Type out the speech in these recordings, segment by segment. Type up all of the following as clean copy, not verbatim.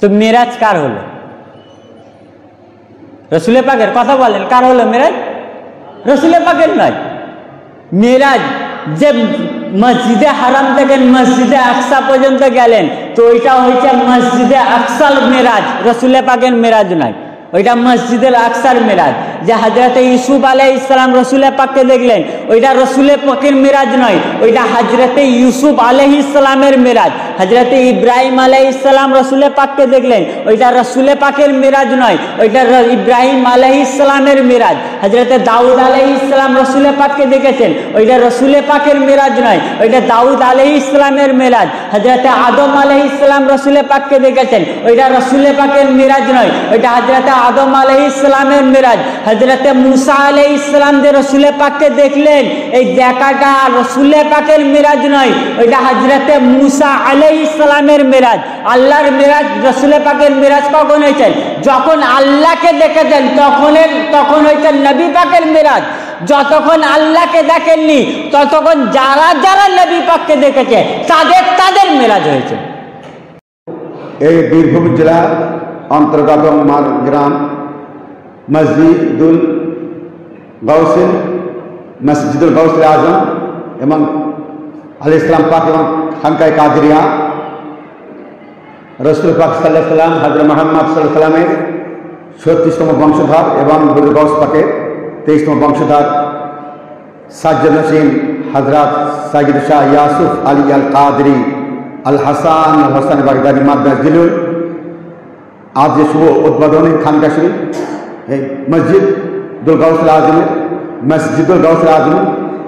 তো মেরাজ কার হলো? রসুলের পাকের। কথা বলেন, কার হলো মেরাজ? রসুলের পাকের নয়। মেরাজ যে মসজিদে হারাম থেকে মসজিদে আকসা পর্যন্ত গেলেন, তো ওইটা হয়েছে মসজিদে আকসার মেরাজ, রসুলের পাকের মেরাজ নয়। ওইটা মসজিদের আকসার মেরাজ। যে হজরতে ইউসুফ আলাইহিস সালাম রসুলের পাককে দেখলেন, ওইটা রসুলের পাকের মেরাজ নয়, ওইটা হজরতে ইউসুফ আলাইহিস সালামের মেরাজ। হজরতে ইব্রাহিম আলাইহিস সালাম রসুলের পাককে দেখলেন, ওইটা রসুলের পাকের মেরাজ নয়, ওইটা ইব্রাহিম আলাইহিস সালামের মেরাজ। হজরতে দাউদ আলাইহিস সালাম রসুলের পাককে দেখেছেন, ওইটা রসুলের পাকের মেরাজ নয়, ওইটা দাউদ আলাইহিস সালামের মেরাজ। হজরতে আদম আলাইহিস সালাম রসুলের পাককে দেখেছেন, ওইটা রসুলের পাকের মেরাজ নয়, ওইটা হজরতে আদম আলাইহিস সালামের মেরাজ। হজরতে মুসা আলাইহিস সালাম যে রসুলের পাককে দেখলেন, এই দেখাটা রসুলের পাকের মেরাজ নয়, ওইটা হজরতে মুসা আলাইহিস সালামের মেরাজ। আল্লাহর মেরাজ, রসুলের পাকের মেরাজ কখন হয়েছে? যখন আল্লাহকে দেখেছেন তখন হয়েছে নবী পাকের মেরাজ। যতক্ষণ আল্লাহকে দেখেননি ততক্ষণ যারা যারা নবী পাককে দেখেছে তাদের মেরাজ হয়েছে। এই বীরভূম জেলা অন্তর্গত গ্রাম মসজিদুল গৌসুল আজম এবং আলাইহিস সালাম পাক এবং খানকায়ে কাদেরিয়া রসুল পাক সাল্লাল্লাহু আলাইহি সাল্লাম হযরত মুহাম্মদ সাল্লাল্লাহু আলাইহি সাল্লামের 36তম বংশধর এবং গৌস পাকের 23তম বংশধর সাজ্জাদ নসীম হযরত সাইয়্যিদ শাহ ইয়াসুফ আলী আল কাদরি আল হাসান বাগদাদি মাদ্রাসুল আজ যে শুভ উদ্বোধনী খানকা শরীফ এই মসজিদুল গৌসুল আজম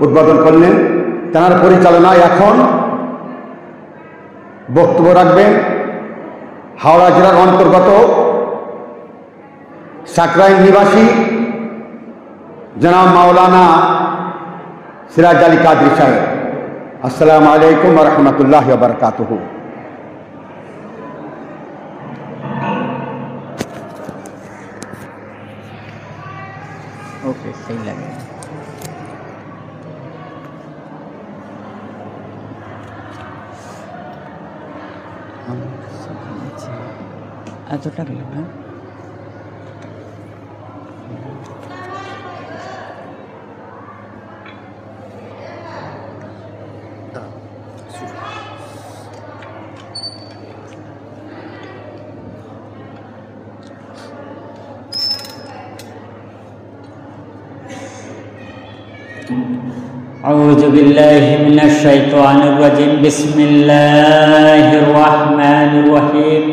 উদ্বোধন করলেন। তার পরিচালনায় এখন বক্তব্য রাখবেন হাওড়া জেলার অন্তর্গত সাকরাইল নিবাসী জনাব মাওলানা সিরাজ আলী কাদরি সাহেব। আসসালামু আলাইকুম ওয়া রাহমাতুল্লাহি ওয়া বারাকাতুহু। ओके, सही लगे। এতটা গেল না? أعوذ بالله من الشيطان الرجيم بسم الله الرحمن الرحيم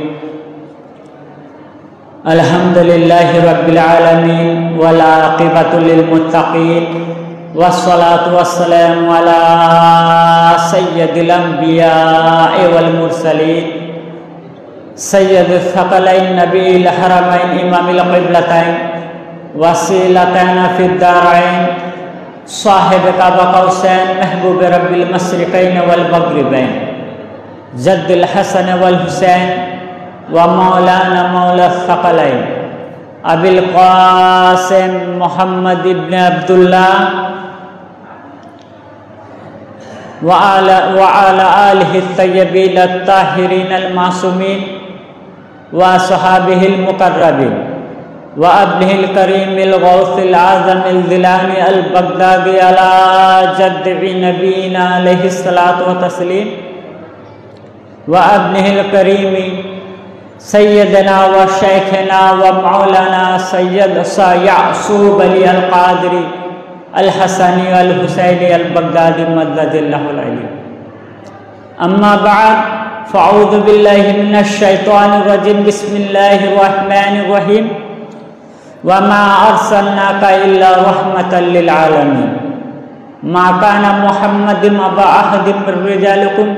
الحمد لله رب العالمين والعاقبة للمتقين والصلاة والسلام على سيد الأنبياء والمرسلين سيد الثقلين نبي الحرمين إمام القبلتين وسيلتنا في الدارين صاحب काबा कौसैन महबूब रब्बिल मशरिक़ैन वल मग़रिबैन जद्दुल हसन वल हुसैन व मौलाना मौला थक़लैन अबिल क़ासिम मुहम्मद इब्न अब्दुल्लाह व अला आलिहि तय्यबीन अत्ताहिरीन अल मासूमीन व असहाबिहिल मुक़र्रबीन व अब्निहिल करीमिल गौसिल आज़मिल दिलानी अल बगदादी अला जद्दी नबीना अलैहिस्सलातु व तस्लीम व अब्निहिल करीमी सय्यदना व शेखना व मौलाना सय्यद यासूब अली अल कादरी अल हसनी अल हुसैनी अल बगदादी मद्ददिल्लाहुल अली। अम्मा बाद फ़अऊज़ु बिल्लाहि मिनश शैतानिर रजीम बिस्मिल्लाहिर रहमानिर रहीम वमा अर्सलनाका इल्ला रहमतल लिल आलमीन मा काना मुहम्मदिन अबा अहदिम मिर रिजालिकुम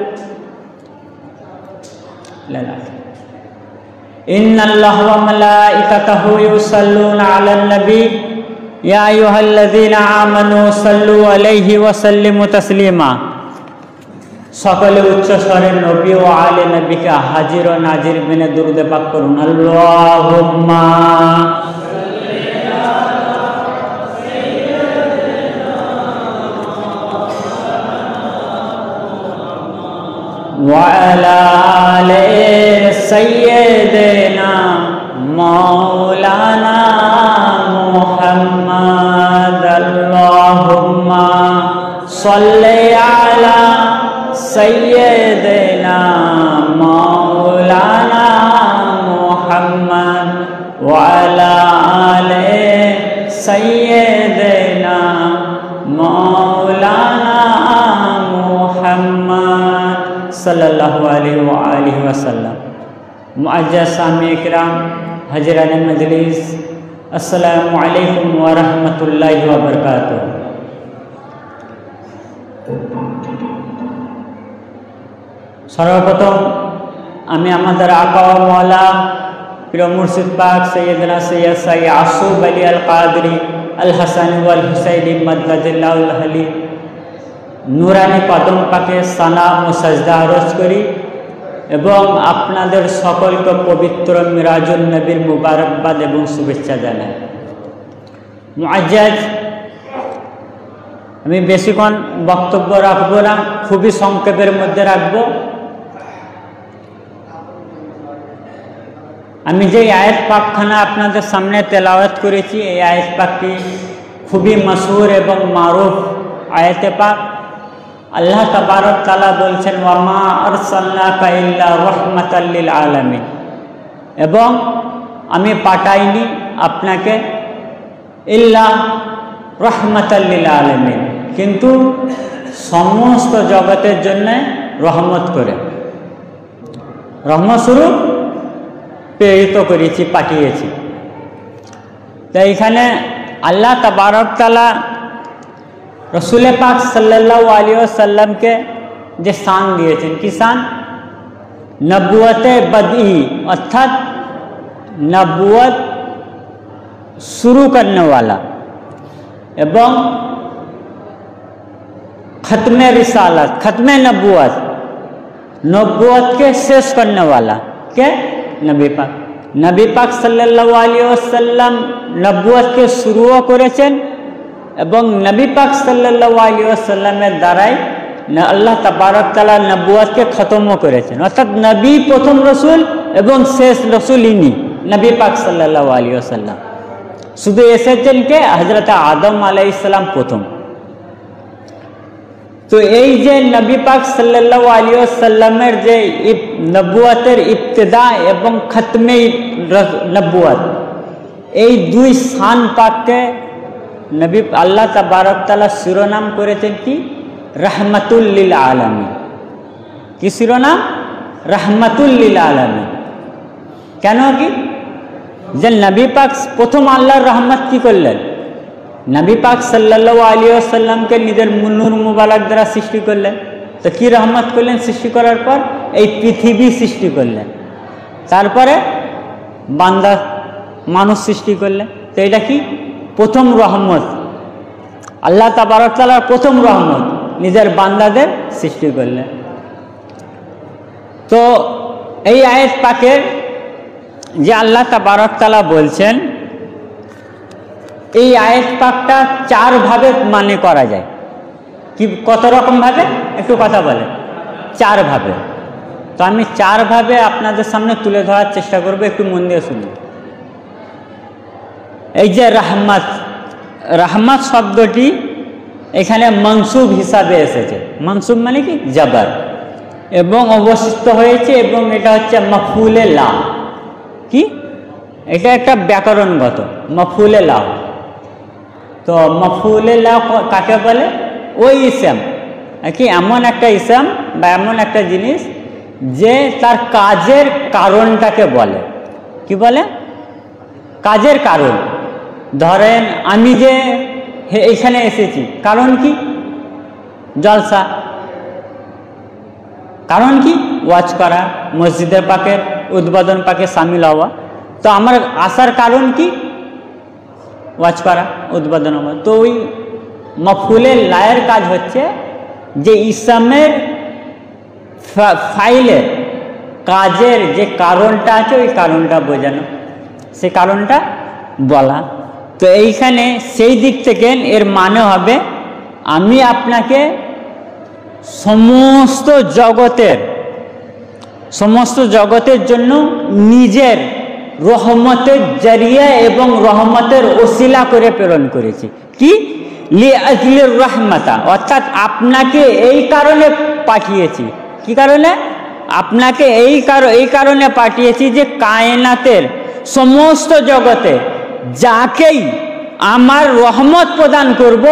इन्नल्लाहा व मलाइकतहु युसल्लूना अलन नबी या अय्युहल्लज़ीना आमनू सल्लू अलैहि व सल्लिमू तस्लीमा। सकले उच्च स्वरे नबी व आले नबी के हाजिर व नाजिर बिने दुरूद पाक करुन। अल्लाहुम्मा व अला आले सय्यदना मौलाना मुहम्मद अल्लाहुम्मा सल्लि अला सय्यदना मौलाना मुहम्मद व अला आले सय्यदना मौलाना मुहम्मद सल्लल्लाहु अलैहि व आलिहि वसल्लम। मुअज्जज़ सामीईन किराम, हज़रात मजलिस, अस्सलामु अलैकुम व रहमतुल्लाहि व बरकातुहू। सर्वप्रथम आमी आमादेर आका व मौला प्रिय मुर्शिद पाक सैयदना सैयद साई आसूब अली अल कादरी अल हसन वल हुसैनी मद्दाजिल्लाहुल अली নুরানি কদম পাকে সালাম ও সাজদা আরজ করি এবং আপনাদের সকলকে পবিত্র মিরাজুন নবীর মুবারকবাদ এবং শুভেচ্ছা জানাই। মুআজ্জাজ, আমি বেশিক্ষণ বক্তব্য রাখবো না, খুবই সংক্ষেপের মধ্যে রাখবো। আমি যে আয়াত পাকখানা আপনাদের সামনে তেলাওয়াত করেছি, এই আয়াত পাকটি খুবই মশহুর এবং মারুফ আয়াতে পাক। আল্লাহ তাবারক তাআলা বলছেন ওয়ামা আরসালনাকা ইল্লা রাহমাতাল লিল আলামিন, এবং আমি পাঠাইনি আপনাকে ইল্লা রাহমাতাল লিল আলামিন, কিন্তু সমস্ত জগতের জন্য রহমত করে, রহমত স্বরূপ প্রেরিত করেছি, পাঠিয়েছি। তো এইখানে আল্লাহ তাবারক তাআলা रसूल पाक सल्लल्लाहु अलैहि वसल्लम के जे शान दिए, कि शान नबुवत बदी, अर्थात नबुवत शुरू करने वाला, एवं खत्म रिसालत, खत्म नबुवत, नबुवत के शेष करने वाला के नबी पाक सल्लल्लाहु अलैहि वसल्लम नबुवत के शुरुओ करेছেন এবং নবী পাক সাল্লাল্লাহু আলাইহি ওয়াসাল্লামের দ্বারাই আল্লাহ তাবারক তাআলা নবুয়তকে খতমও করেছেন, অর্থাৎ নবী প্রথম রসুল এবং শেষ রসুল ইনি নবী পাক সাল্লাল্লাহু আলাইহি ওয়াসাল্লাম। শুধু এসেছেন কে? হযরত আদম আলাইহিস সালাম প্রথম। তো এই যে নবী পাক সাল্লাল্লাহু আলাইহি ওয়াসাল্লামের যে নবুয়তের ইবতিদা এবং খতমে নবুয়ত, এই দুই শান পাককে নবী আল্লাহ তাবারক তাআলা শিরোনাম করেছেন কি? রাহমাতুল লিল আলামিন। কি শিরোনাম? রাহমাতুল লিল আলামিন। কেন? কি যে নবী পাক প্রথম আল্লাহর রহমত কি করলেন? নবী পাক সাল্লাল্লাহু আলাইহি ওয়াসাল্লামকে নিজের নূর মুবারক দ্বারা সৃষ্টি করলেন। তো কি রহমত করলেন? সৃষ্টি করার পর এই পৃথিবী সৃষ্টি করলেন, তারপরে বান্দা মানুষ সৃষ্টি করলেন। তো এটা কি? প্রথম রহমত, আল্লাহ তাবারক তাআলার প্রথম রহমত, নিজের বান্দাদের সৃষ্টি করলেন। তো এই আয়াত পাকের যে আল্লাহ তাবারক তাআলা বলছেন, এই আয়াত পাকটা চার ভাবে মানে করা যায়। কি কত রকম ভাবে? একটু কথা বলে। চার ভাবে। তো আমি চার ভাবে আপনাদের সামনে তুলে ধরার চেষ্টা করব, একটু মন দিয়ে শুনুন। এই যে রহমত, রহমত শব্দটি এখানে মনসুব হিসাবে এসেছে। মনসুব মানে কি? জবর, এবং অবশিষ্ট হয়েছে, এবং এটা হচ্ছে মফউলে লা। কি এটা একটা ব্যাকরণগত মফউলে লা। তো মফউলে লা কাকে বলে? ওই ইসম, কি এমন একটা ইসম বা এমন একটা জিনিস যে তার কাজের কারণটাকে বলে। কি বলে? কাজের কারণ। ধরেন আমি যে এইখানে এসেছি, কারণ কি? জলসা। কারণ কি? ওয়াজ করা, মসজিদের পাকের উদ্বোধন পাকে সামিল হওয়া। তো আমার আসার কারণ কি? ওয়াজ করা, উদ্বোধন হওয়া। তো ওই মফউলে লায়ের কাজ হচ্ছে যে ইসমের ফাইলের কাজের যে কারণটা আছে ওই কারণটা বোঝানো, সে কারণটা বলা। তো এইখানে সেই দিক থেকে এর মানে হবে আমি আপনাকে সমস্ত জগতের সমস্ত জগতের জন্য নিজের রহমতের জরিয়া এবং রহমতের ওসিলা করে প্রেরণ করেছি। কি লিআজলির রহমাতা, অর্থাৎ আপনাকে এই কারণে পাঠিয়েছি। কি কারণে? আপনাকে এই কারণে পাঠিয়েছি যে কায়নাতের সমস্ত জগতে যাকেই আমার রহমত প্রদান করব,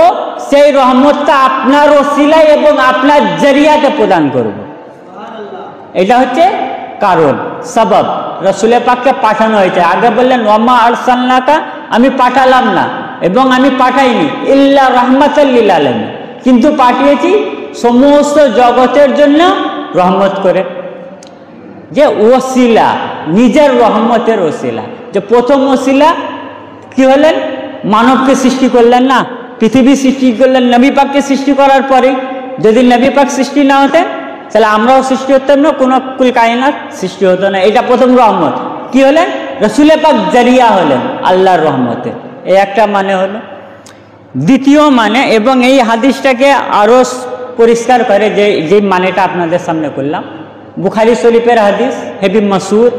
সেই রহমতটা আপনার ওসিলায় এবং আপনার জরিয়াতে প্রদান করব। এটা হচ্ছে কারণ, সবব। রসুল পাককে পাঠানো হয়েছে। আগে বললেন ওয়ামা আরসালনাকা, আমি পাঠালাম না এবং আমি পাঠাইনি ইল্লা রাহমাতাল লিল আলামিন, কিন্তু পাঠিয়েছি সমস্ত জগতের জন্য রহমত করে। যে ওসিলা, নিজের রহমতের ওসিলা। যে প্রথম ওসিলা কি হলেন? মানবকে সৃষ্টি করলেন না, পৃথিবী সৃষ্টি করলেন নবী পাককে সৃষ্টি করার পরে। যদি নবী পাক সৃষ্টি না হতেন তাহলে আমরাও সৃষ্টি হতাম না, কোনো কুল কায়নাত সৃষ্টি হতো না। এটা প্রথম রহমত। কি হলেন? রসুল পাক জরিয়া হলেন আল্লাহর রহমতে। এই একটা মানে হলো। দ্বিতীয় মানে, এবং এই হাদিসটাকে আরও পরিষ্কার করে যে মানেটা আপনাদের সামনে করলাম, বুখারী শরীফের হাদিস, হেবি মাসুর,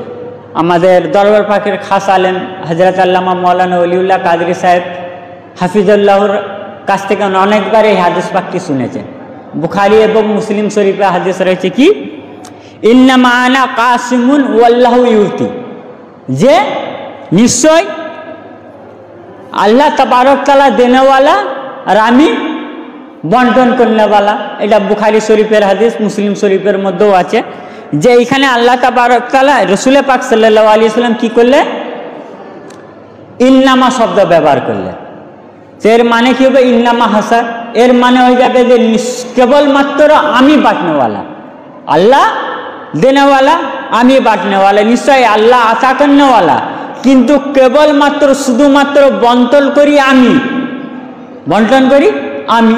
আমাদের দরবার পাকের খাস আলেম হজরত আল্লামা মৌলানা ওলিউল্লাহ কাদরি সাহেব হাফিজুল্লাহর কাছ থেকে অনেকবার এই হাদিস পাকটি শুনেছেন। বুখারী এবং মুসলিম শরীফে হাদিস রয়েছে কি, ইন্নামা আনা কাসিমুন ওয়াল্লাহু ইউতি, যে নিশ্চয় আল্লাহ তাবারক তাআলা দেনেওয়ালা আর আমি বন্টন করনেওয়ালা। এটা বুখারী শরীফের হাদিস, মুসলিম শরীফের মধ্যেও আছে। যে এখানে আল্লাহ তাবারক তাআলা রসুল পাক সাল্লাল্লাহু আলাইহি ওয়াসাল্লাম কি করলে? ইন্নামা শব্দ ব্যবহার করলে। এর মানে কি হবে? ইন্নামা হাসার, এর মানে হয়ে যাবে যে কেবলমাত্র আমি বাঁটনেওয়ালা, আল্লাহ দেনেওয়ালা, আমি বাঁটনেওয়ালা। নিশ্চয় আল্লাহ আতা করনেওয়ালা, কিন্তু কেবলমাত্র শুধুমাত্র বন্টন করি আমি, বন্টন করি আমি।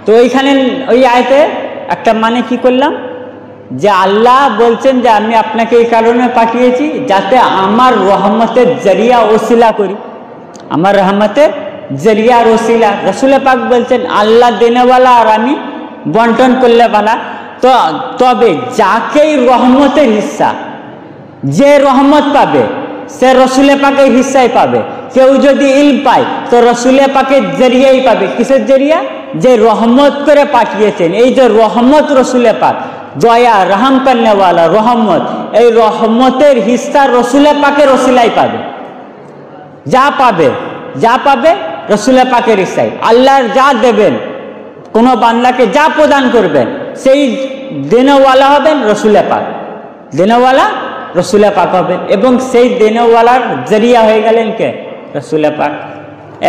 তো এইখানে ওই আয়াতে একটা মানে কি করলাম, যে আল্লাহ বলছেন যে আমি আপনাকে এই কারণে পাঠিয়েছি যাতে আমার রহমতের জরিয়া ওসিলা করি, আমার রহমতের জরিয়া ওসিলা। রসুল পাক বলছেন আল্লাহ দেনেওয়ালা আর আমি বন্টন করলে বালা। তো তবে যাকেই রহমতের হিস্সা, যে রহমত পাবে সে রসুল পাকের হিস্সাই পাবে। কেউ যদি ইলম পায় তো রসুল পাকের জরিয়াই পাবে। কিসের জরিয়া? যে রহমত করে পাঠিয়েছেন। এই যে রহমত রসুল পাক, দয়া রহম করনেওয়ালা রহমত, এই রহমতের হিস্সা রসুল পাকের ওসিলাই পাবে। যা পাবে রসুল পাকের হিস্সাই। আল্লাহর যা দেবেন, কোনো বান্দাকে যা প্রদান করবেন, সেই দেনেওয়ালা হবেন রসুল পাক, দেনেওয়ালা রসুল পাক হবেন। এবং সেই দেনেওয়ালার জরিয়া হয়ে গেলেন কে? রসুল পাক।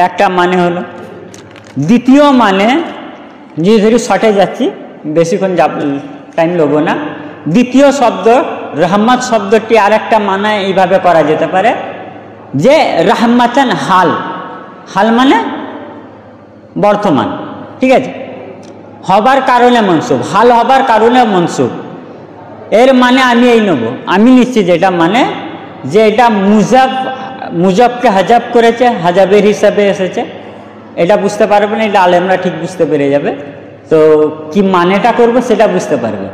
একটা মানে হলো। দ্বিতীয় মানে, যে ধরি শর্টে যাচ্ছি, বেশিক্ষণ টাইম নেব না। দ্বিতীয় শব্দ রহমত শব্দটি আর একটা মানে এইভাবে করা যেতে পারে যে রহমতান হাল, হাল মানে বর্তমান, ঠিক আছে, হবার কারণে মনসুব, হাল হবার কারণে মনসুব। এর মানে আমি এই নেব, আমি নিচ্ছি যেটা মানে যে এটা মুজবকে হাজাব করেছে, হাজাবের হিসাবে এসেছে। এটা বুঝতে পারবে না, এটা আলেমরা ঠিক বুঝতে পেরে যাবে। তো কি মানেটা করব সেটা বুঝতে পারবে।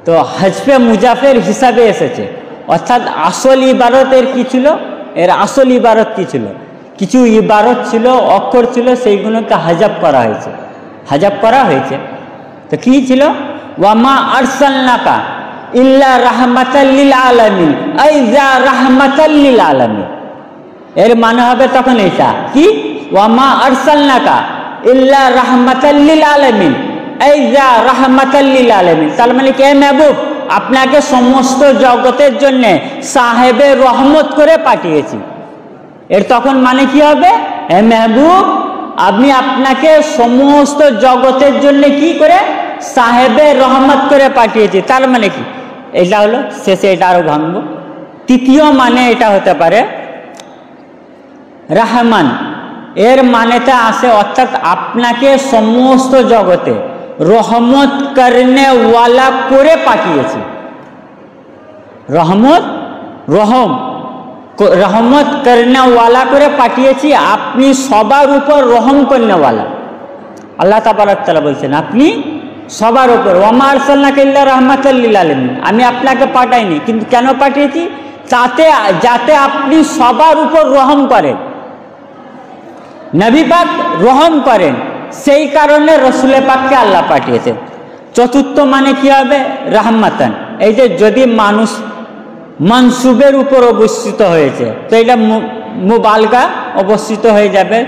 তো হজফে মুজাফের হিসাবে এসেছে, অর্থাৎ আসল ইবারতের কি ছিল, এর আসল ইবারত কি ছিল, কিছু ইবারত ছিল, অক্ষর ছিল, সেইগুলোকে হাজাব করা হয়েছে, হাজাব করা হয়েছে। তো কি ছিল? ওয়ামা আরসালনাকা ইল্লা রাহমাতাল লিল আলামিন, এই যা রাহমাতাল লিল আলামিন। এর মানে হবে তখন এটা কি, ওয়ামা আরসালনাকা ইল্লা রাহমাতাল লিল আলামিন, এই যা রাহমাতাল লিল আলামিন। তার মানে কে মেহবুব, আপনাকে সমস্ত জগতের জন্য সাহেবে রহমত করে পাঠিয়েছি। এর তখন মানে কি হবে? হে মেহবুব, আমি আপনাকে সমস্ত জগতের জন্য কি করে সাহেবে রহমত করে পাঠিয়েছি। তার মানে কি? এটা হলো শেষে, এটা আরো ভাঙবো। তৃতীয় মানে এটা হতে পারে রহমান, এর মানেতে আসে অর্থাৎ আপনাকে সমস্ত জগতে রহমত করনে ওয়ালা করে পাঠিয়েছি। রহমত করনে ওয়ালা করে পাঠিয়েছি, আপনি সবার উপর রহম করনে ওয়ালা। আল্লাহ তাবারক তাআলা বলছেন আপনি সবার উপর, ওমা আরসালনাকা ইল্লা রাহমাতাল লিল আলামিন, আমি আপনাকে পাঠাইনি, কিন্তু কেন পাঠিয়েছি? যাতে আপনি সবার উপর রহম করেন, নবী পাক রহম করেন, সেই কারণে রসুল পাককে আল্লাহ পাঠিয়েছেন। চতুর্থ মানে কি হবে? রাহমাতান। এই যে যদি মানুষ মনসুবের উপর অবস্থিত হয়েছে তো এটা মুবালগা অবস্থিত হয়ে যাবে।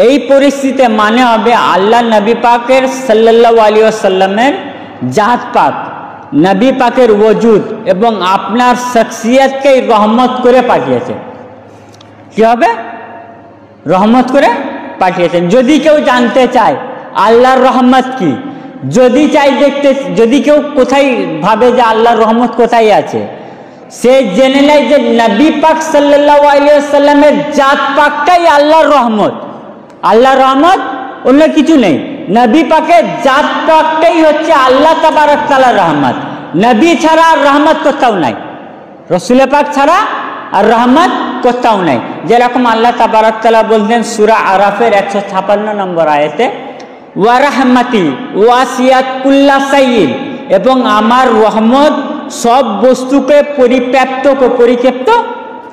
এই পরিস্থিতিতে মানে হবে আল্লাহ নবী পাকের সাল্লাল্লাহু আলাইহি ওয়াসাল্লামের জাত পাক, নবী পাকের ওজুদ এবং আপনার শখসিয়তকে রহমত করে পাঠিয়েছে। কি হবে? রহমত করে পাঠিয়েছেন। যদি কেউ জানতে চায় আল্লাহর রহমত কি, যদি কেউ কোথায় ভাবে যে আল্লাহর রহমত কোথায় আছে, সে জেনে নেয় যে নবী পাক সাল্লাল্লাহু আলাইহি ওয়াসাল্লামের জাত পাকটাই আল্লাহর রহমত। আল্লাহর রহমত অন্য কিছু নেই, নবী পাকের জাত পাকটাই হচ্ছে আল্লাহ তাবারক তাআলার রহমত। নবী ছাড়া আর রহমত কোথাও নাই, রসুল পাক ছাড়া আর রহমত কোথাও নাই। যেরকম আল্লাহ তাবারক তাআলা বলতেন সূরা আরাফের 156 নম্বর আয়াতে, ওয়া রাহমাতি ওয়াসিয়াত কুল্লা শাইইন, এবং আমার রহমত সব বস্তুকে পরিক্ষেপ্ত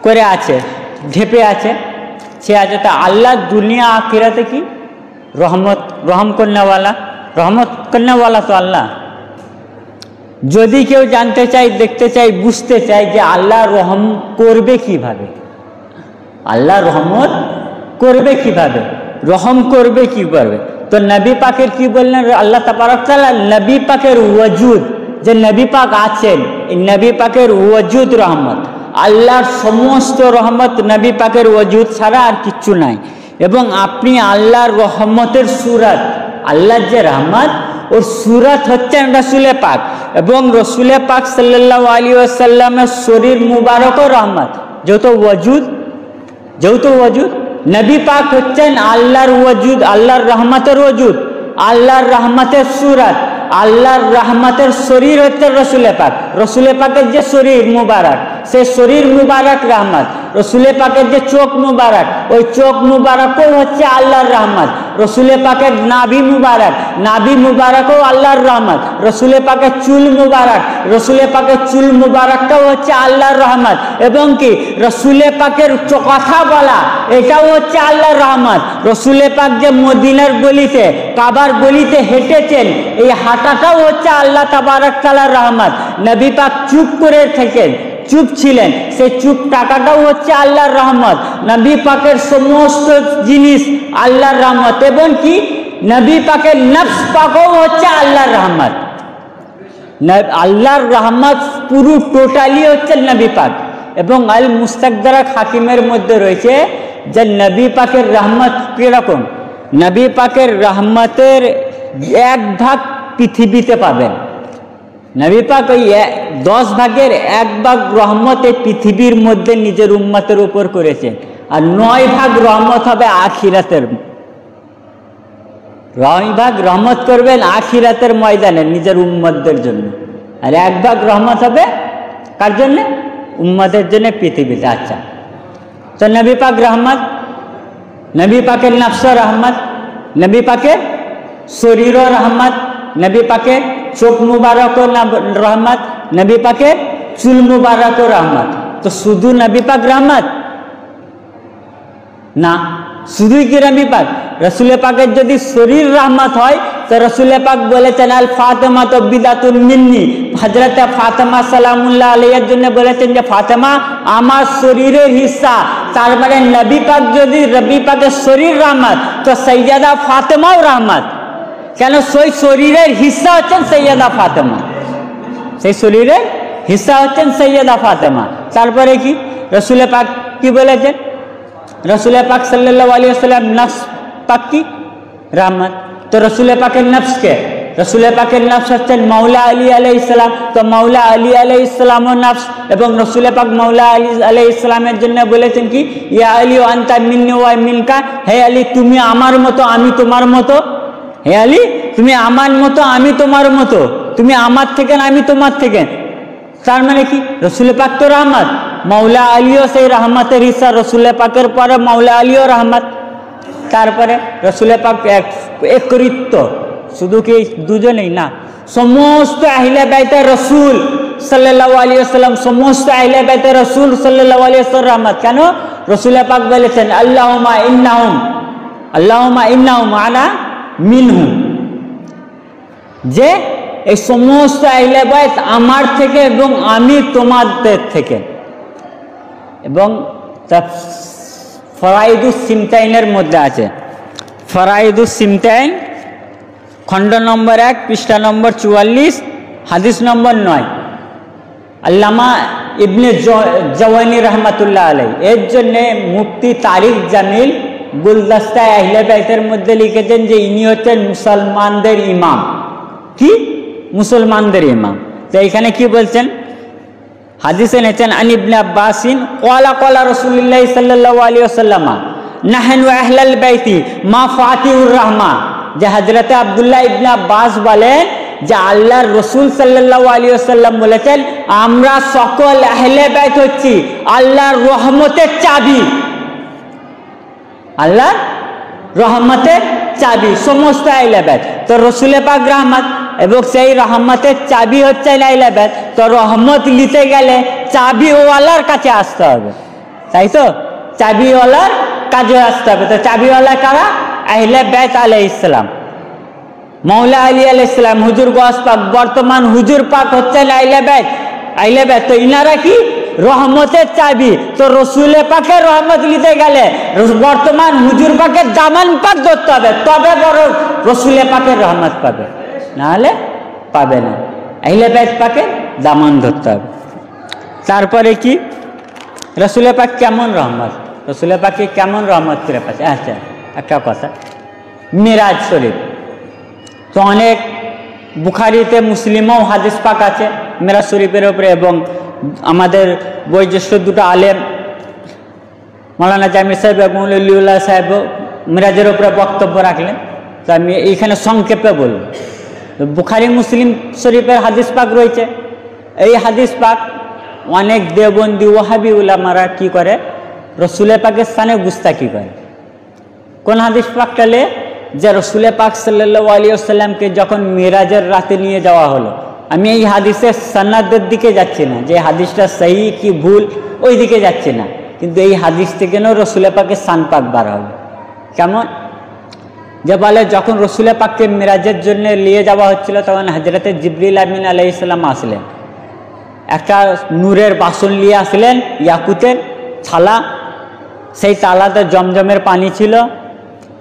করে আছে, ঢেপে আছে, সে আছে। তা আল্লাহ দুনিয়া আখিরাতে কি রহম করনেওয়ালা তো আল্লাহ। যদি কেউ জানতে চাই, দেখতে চাই, বুঝতে চাই যে আল্লাহ রহম করবে কিভাবে, আল্লাহ রহমত করবে কিভাবে, রহম করবে কি করবে, তো নবী পাকের কি বললেন আল্লাহ তাবারক তাআলা? নবী পাকের ওয়াজুদ, যে নবী পাক আছেন, এই নবী পাকের ওয়াজুদ রহমত, আল্লাহর সমস্ত রহমত নবী পাকের ওয়াজুদ ছাড়া আর কিচ্ছু নাই। এবং আপনি আল্লাহর রহমতের সুরাত, আল্লাহর যে রহমত ওর সুরাত হচ্ছেন রসুল পাক, এবং রসুল পাক সাল্লাল্লাহু আলাইহি ওয়াসাল্লামের শরীর মুবারকও রহমত, যেহেতু ওয়াজুদ নবী পাক হচ্ছেন আল্লাহর ওয়াজুদ, আল্লাহর রহমতের ওয়াজুদ, আল্লাহর রহমতের সুরাত, আল্লাহর রহমতের শরীর হচ্ছে রসুল পাক। রসুল পাকের যে শরীর মুবারক, সে শরীর মুবারক রহমত। রসুল পাকের যে চোখ মুবারক, ওই চোখ মুবারকও হচ্ছে আল্লাহর রহমত। রসুল পাকের নাভি মুবারকও আল্লাহর রহমত। রসুল পাকের চুল মুবারক, রসুল পাকের চুল মুবারকটাও হচ্ছে আল্লাহর রহমত। এবং কি রসুল পাকের কথা বলা, এটাও হচ্ছে আল্লাহর রহমত। রসুল পাক যে মদিনার গলিতে, কাবার গলিতে হেঁটেছেন, এই হাঁটাটাও হচ্ছে আল্লাহ তাবারক তাআলার রহমত। নবী পাক চুপ ছিলেন, সেই চুপ টাকাটাও হচ্ছে আল্লাহর রহমত। নবী পাকের সমস্ত জিনিস আল্লাহর রহমত। এবং কি নবী পাকের নফস পাকও হচ্ছে আল্লাহর রহমত। আল্লাহর রহমত পুরো টোটালি হচ্ছে নবী পাক। এবং আল মুস্তাদরাক হাকিমের মধ্যে রয়েছে যে নবী পাকের রহমত কিরকম, নবী পাকের রহমতের 1 ভাগ পৃথিবীতে পাবেন। নবী পাক ওই 10 ভাগের 1 ভাগ রহমত এই পৃথিবীর মধ্যে নিজের উম্মতের উপর করেছেন, আর 9 ভাগ রহমত হবে আখিরাতের। 9 ভাগ রহমত করবেন আখিরাতের ময়দানে নিজের উম্মতদের জন্য, আর 1 ভাগ রহমত হবে কার জন্য? উম্মতের জন্য পৃথিবীতে। আচ্ছা, তো নবী পাক রহমত, নবী পাকের নফস রহমত, নবী পাকের শরীর রহমত, নবী পাকের চোখ মুবারক রহমত, নবী পাকের চুল মুবারক রহমত। তো শুধু নবী পাক রহমত না, শুধুই কি নবী পাক? রসুল পাকের যদি শরীর রহমত হয় তো রসুল পাক বলেছেন আল ফাতেমা তো বিদাতুন মিন্নি। হযরত ফাতেমা সালামুল্লাহ আলাইহার জন্য বলেছেন যে ফাতেমা আমার শরীরের হিস্সা। তার মানে নবী পাক যদি নবী পাকের শরীর রহমত, তো সৈয়দা ফাতেমাও রহমত। কেন? সেই শরীরের হিস্সা হচ্ছেন সৈয়দা ফাতেমা, সেই শরীরের হিস্সা হচ্ছেন সৈয়দা ফাতেমা। তারপরে কি রসুল পাক কি বলেছেন? রসুল পাক সাল্লাল্লাহু আলাইহি ওয়াসাল্লাম নফস পাক কি রহমত। তো রসুল পাকের নফসকে, রসুল পাকের নফস হচ্ছেন মৌলা আলী আলাইহিস সালাম। তো মৌলা আলী আলাইহিস সালামও নফস, এবং রসুল পাক মৌলা আলী আলাইহিস সালামের জন্য বলেছেন কি ইয়া আলী আনতা মিন্নি ওয়া মিনকা, হে আলী তুমি আমার মতো আমি তোমার মতো, হে আলী তুমি আমার মতো আমি তোমার মতো, তুমি আমার থেকে আমি তোমার থেকে। তার মানে কি রসুল পাক তো রহমত, মৌলা আলীও সেই রহমতের হিস্সা। রসুল পাকের পরে মৌলা আলীও রহমত। তারপরে রসুল পাক একরিত্ব, শুধু কি দুজনেই না, সমস্ত আহলে বাইতে রসুল সাল্লাল্লাহু আলাইহি ওয়াসাল্লাম, সমস্ত আহলে বাইতে রসুল সাল্লাল্লাহু আলাইহি ওয়াসাল্লাম রহমত। কেন? রসুল পাক বলেছেন আল্লাহুম্মা ইন্নাহুম আনা মিনহুম, যে এই সমস্ত আহলে বাইত আমার থেকে এবং আমি তোমাদের থেকে। এবং ফরাইদুস সিমতাইনের মধ্যে আছে, ফরাইদুস সিমতাইন খণ্ড নম্বর 1 পৃষ্ঠা নম্বর 44 হাদিস নম্বর 9, আল্লামা ইবনে জওয়ানি রহমাতুল্লাহ আলাই এর জন্যে মুফতি তারিক জামিল গুলদস্তায় আহলে বাইতের মধ্যে লিখেছেন যে ইনি হচ্ছেন মুসলমানদের ইমাম। কি? মুসলমানদের ইমাম। তো এখানে কি বলছেন? হাদিসে এনেছেন আন ইবনে আব্বাসিন ক্বালা ক্বালা রাসূলুল্লাহ সাল্লাল্লাহু আলাইহি ওয়াসাল্লাম নাহনু আহলাল বাইতি মা ফাতিহুর রাহমা, যে হযরতে আব্দুল্লাহ ইবনে আব্বাস বলেন যে আল্লাহর রাসূল সাল্লাল্লাহু আলাইহি ওয়াসাল্লাম বলেছেন আমরা সকল আহলে বাইত হচ্ছি আল্লাহর রহমতের চাবি, আল্লাহর রহমতের চাবি সমস্ত আহলে বাইত। তো রাসূল পাক রহমত এবং সেই রহমতের চাবি হচ্ছে আহলে বাইত। তো রহমত নিতে গেলে চাবিওয়ালার কাছে আসতে হবে, তাই তো? চাবিওয়ালার কাছে আসতে হবে। তো চাবিওয়ালা কারা? আহলে বাইত আলাইহিস সালাম, মৌলা আলী আলাইহিস সালাম, হুজুর গস পাক, বর্তমান হুজুর পাক হচ্ছেন আহলে বাইত। আহলে বাইত তো ইনারা কি? রহমতের চাবি। তো রসুল পাকের রহমত নিতে গেলে বর্তমান হুজুর পাকের দামান পাক ধরতে হবে, তবে বড় রসুল পাকের রহমত পাবে, নাহলে পাবে না। আহলে বাইত পাকের দামান ধরতে হবে। তারপরে কি? রসুল পাক কেমন রহমত, রসুল পাকে কেমন রহমত করে পাচ্ছে। আচ্ছা, একটা কথা, মিরাজ শরীফ তো অনেক বুখারিতে মুসলিমও হাদিস পাক আছে মিরাজ শরীফের উপরে, এবং আমাদের বয়োজ্যেষ্ঠ দুটো আলেম মৌলানা জামির সাহেব এবং লিউল্লাহ সাহেব মিরাজের উপরে বক্তব্য রাখলেন। তো আমি এইখানে সংক্ষেপে বলব। বুখারি মুসলিম শরীফের হাদিস পাক রয়েছে। এই হাদিস পাক অনেক দেওবন্দি ওয়াহাবি উলামারা কি করে? রসুল পাকের স্থানে গুস্তাকি করে। কোন হাদিস পাকটালে? যে রসুল পাক সাল্লাল্লাহু আলাইহি ওয়াসাল্লামকে যখন মিরাজের রাতে নিয়ে যাওয়া হলো, আমি এই হাদিসের সনদের দিকে যাচ্ছি না, যে হাদিসটা সহি কি ভুল ওই দিকে যাচ্ছি না, কিন্তু এই হাদিস থেকে রসুল পাকের শান পাক বার হবে। কেমন? যে বলে যখন রসুল পাককে মিরাজের জন্য নিয়ে যাওয়া হচ্ছিল তখন হযরতে জিবরিল আমিন আলাইহিস সালাম আসলেন, একটা নূরের বাসন নিয়ে আসলেন, ইয়াকুতের থালা, সেই তালাতে জমজমের পানি ছিল,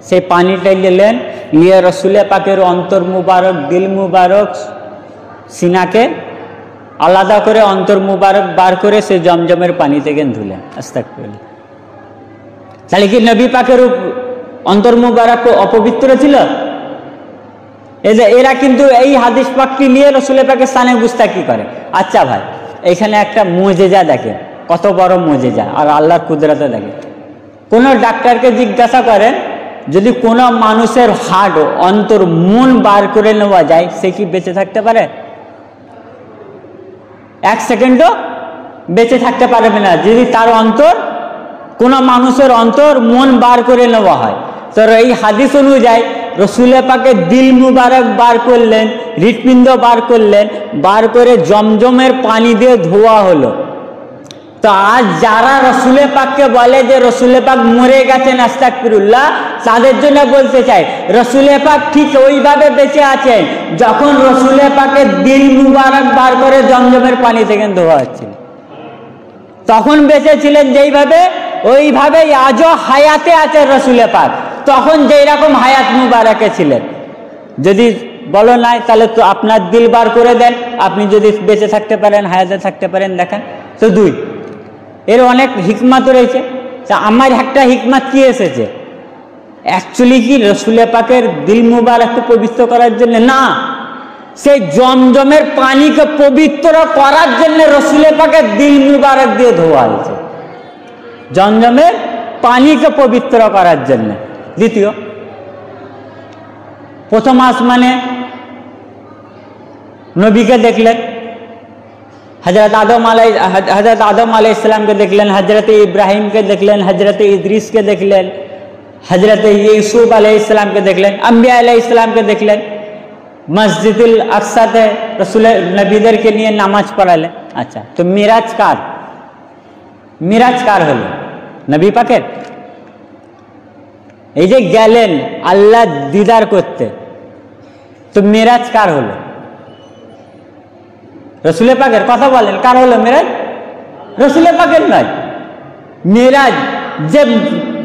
সেই পানিটা নিলেন, নিয়ে রসুল পাকের অন্তর মুবারক, দিল মুবারক, সিনাকে আলাদা করে অন্তর মুবারক বার করে সেই জমজমের পানি থেকে ধুলেন। আস্তাগফিরুল্লাহ। তাহলে কি নবী পাকের অন্তর মুবারক অপবিত্র ছিল? এই যে এরা কিন্তু এই হাদিস পাকটি নিয়ে রসুল পাকের স্থানে গুস্তাকি করে। আচ্ছা ভাই, এখানে একটা মুজিজা দেখে, কত বড় মুজিজা, আর আল্লাহর কুদরতে দেখে। কোনো ডাক্তারকে জিজ্ঞাসা করেন যদি কোনো মানুষের হার্ট, অন্তর, মন বার করে নেওয়া যায়, সে কি বেঁচে থাকতে পারে? 1 সেকেন্ডও বেঁচে থাকতে পারবে না যদি তার অন্তর, কোনো মানুষের অন্তর, মন বার করে নেওয়া হয়। তো এই হাদিস অনুযায়ী রসুল পাকের দিল মুবারক বার করলেন, হৃৎপিণ্ড বার করলেন, বার করে জমজমের পানি দিয়ে ধোয়া হলো। তো আজ যারা রসুল পাককে বলে যে রসুল পাক মরে গেছেন, আস্তাগফিরুল্লাহ, তাদের জন্য বলতে চাই রসুল পাক ঠিক ওইভাবে বেঁচে আছেন যখন রসুল পাকের দিল মুবারক বার করে জমজমের পানি থেকে ধোয়া হচ্ছিল, তখন বেঁচে ছিলেন যেইভাবে, ওইভাবেই আজও হায়াতে আছে রসুল পাক, তখন যেই রকম হায়াত মুবারকে ছিলেন। যদি বলো নাই তাহলে তো আপনার দিল বার করে দেন, আপনি যদি বেঁচে থাকতে পারেন, হায়াতে থাকতে পারেন, দেখেন। তো 2, এর অনেক হিকমত রয়েছে। আমার একটা হিকমত কি এসেছে, অ্যাকচুয়ালি কি রসুল পাকের দিল মুবারককে পবিত্র করার জন্য না, সেই জমজমের পানিকে পবিত্র করার জন্য রসুল পাকের দিল মুবারক দিয়ে ধোয়া হয়েছে, জমজমের পানিকে পবিত্র করার জন্য। দ্বিতীয়, প্রথম আসমানে নবীকে দেখলেন, হজরত আদম আলাইহিস সালামকে দেখলেন, হজরত ইব্রাহিমকে দেখলেন, হজরত ইদ্রিসকে দেখলেন, হজরত ইউসুফ আলাইহিস সালামকে দেখলেন, আম্বিয়া আলাইহিস সালামকে দেখলেন। মসজিদুল আকসাতে রসুলের নবীদেরকে নিয়ে নামাজ পড়ালেন। আচ্ছা, তো মিরাজ কার হলো? নবী পাকের। এই যে গেলেন আল্লাহ দিদার করতে, তো মিরাজ কার হলো? রসুল পাকের। কথা বলেন, কার হলো মিরাজ? রসুল পাকের নয়। মিরাজ যে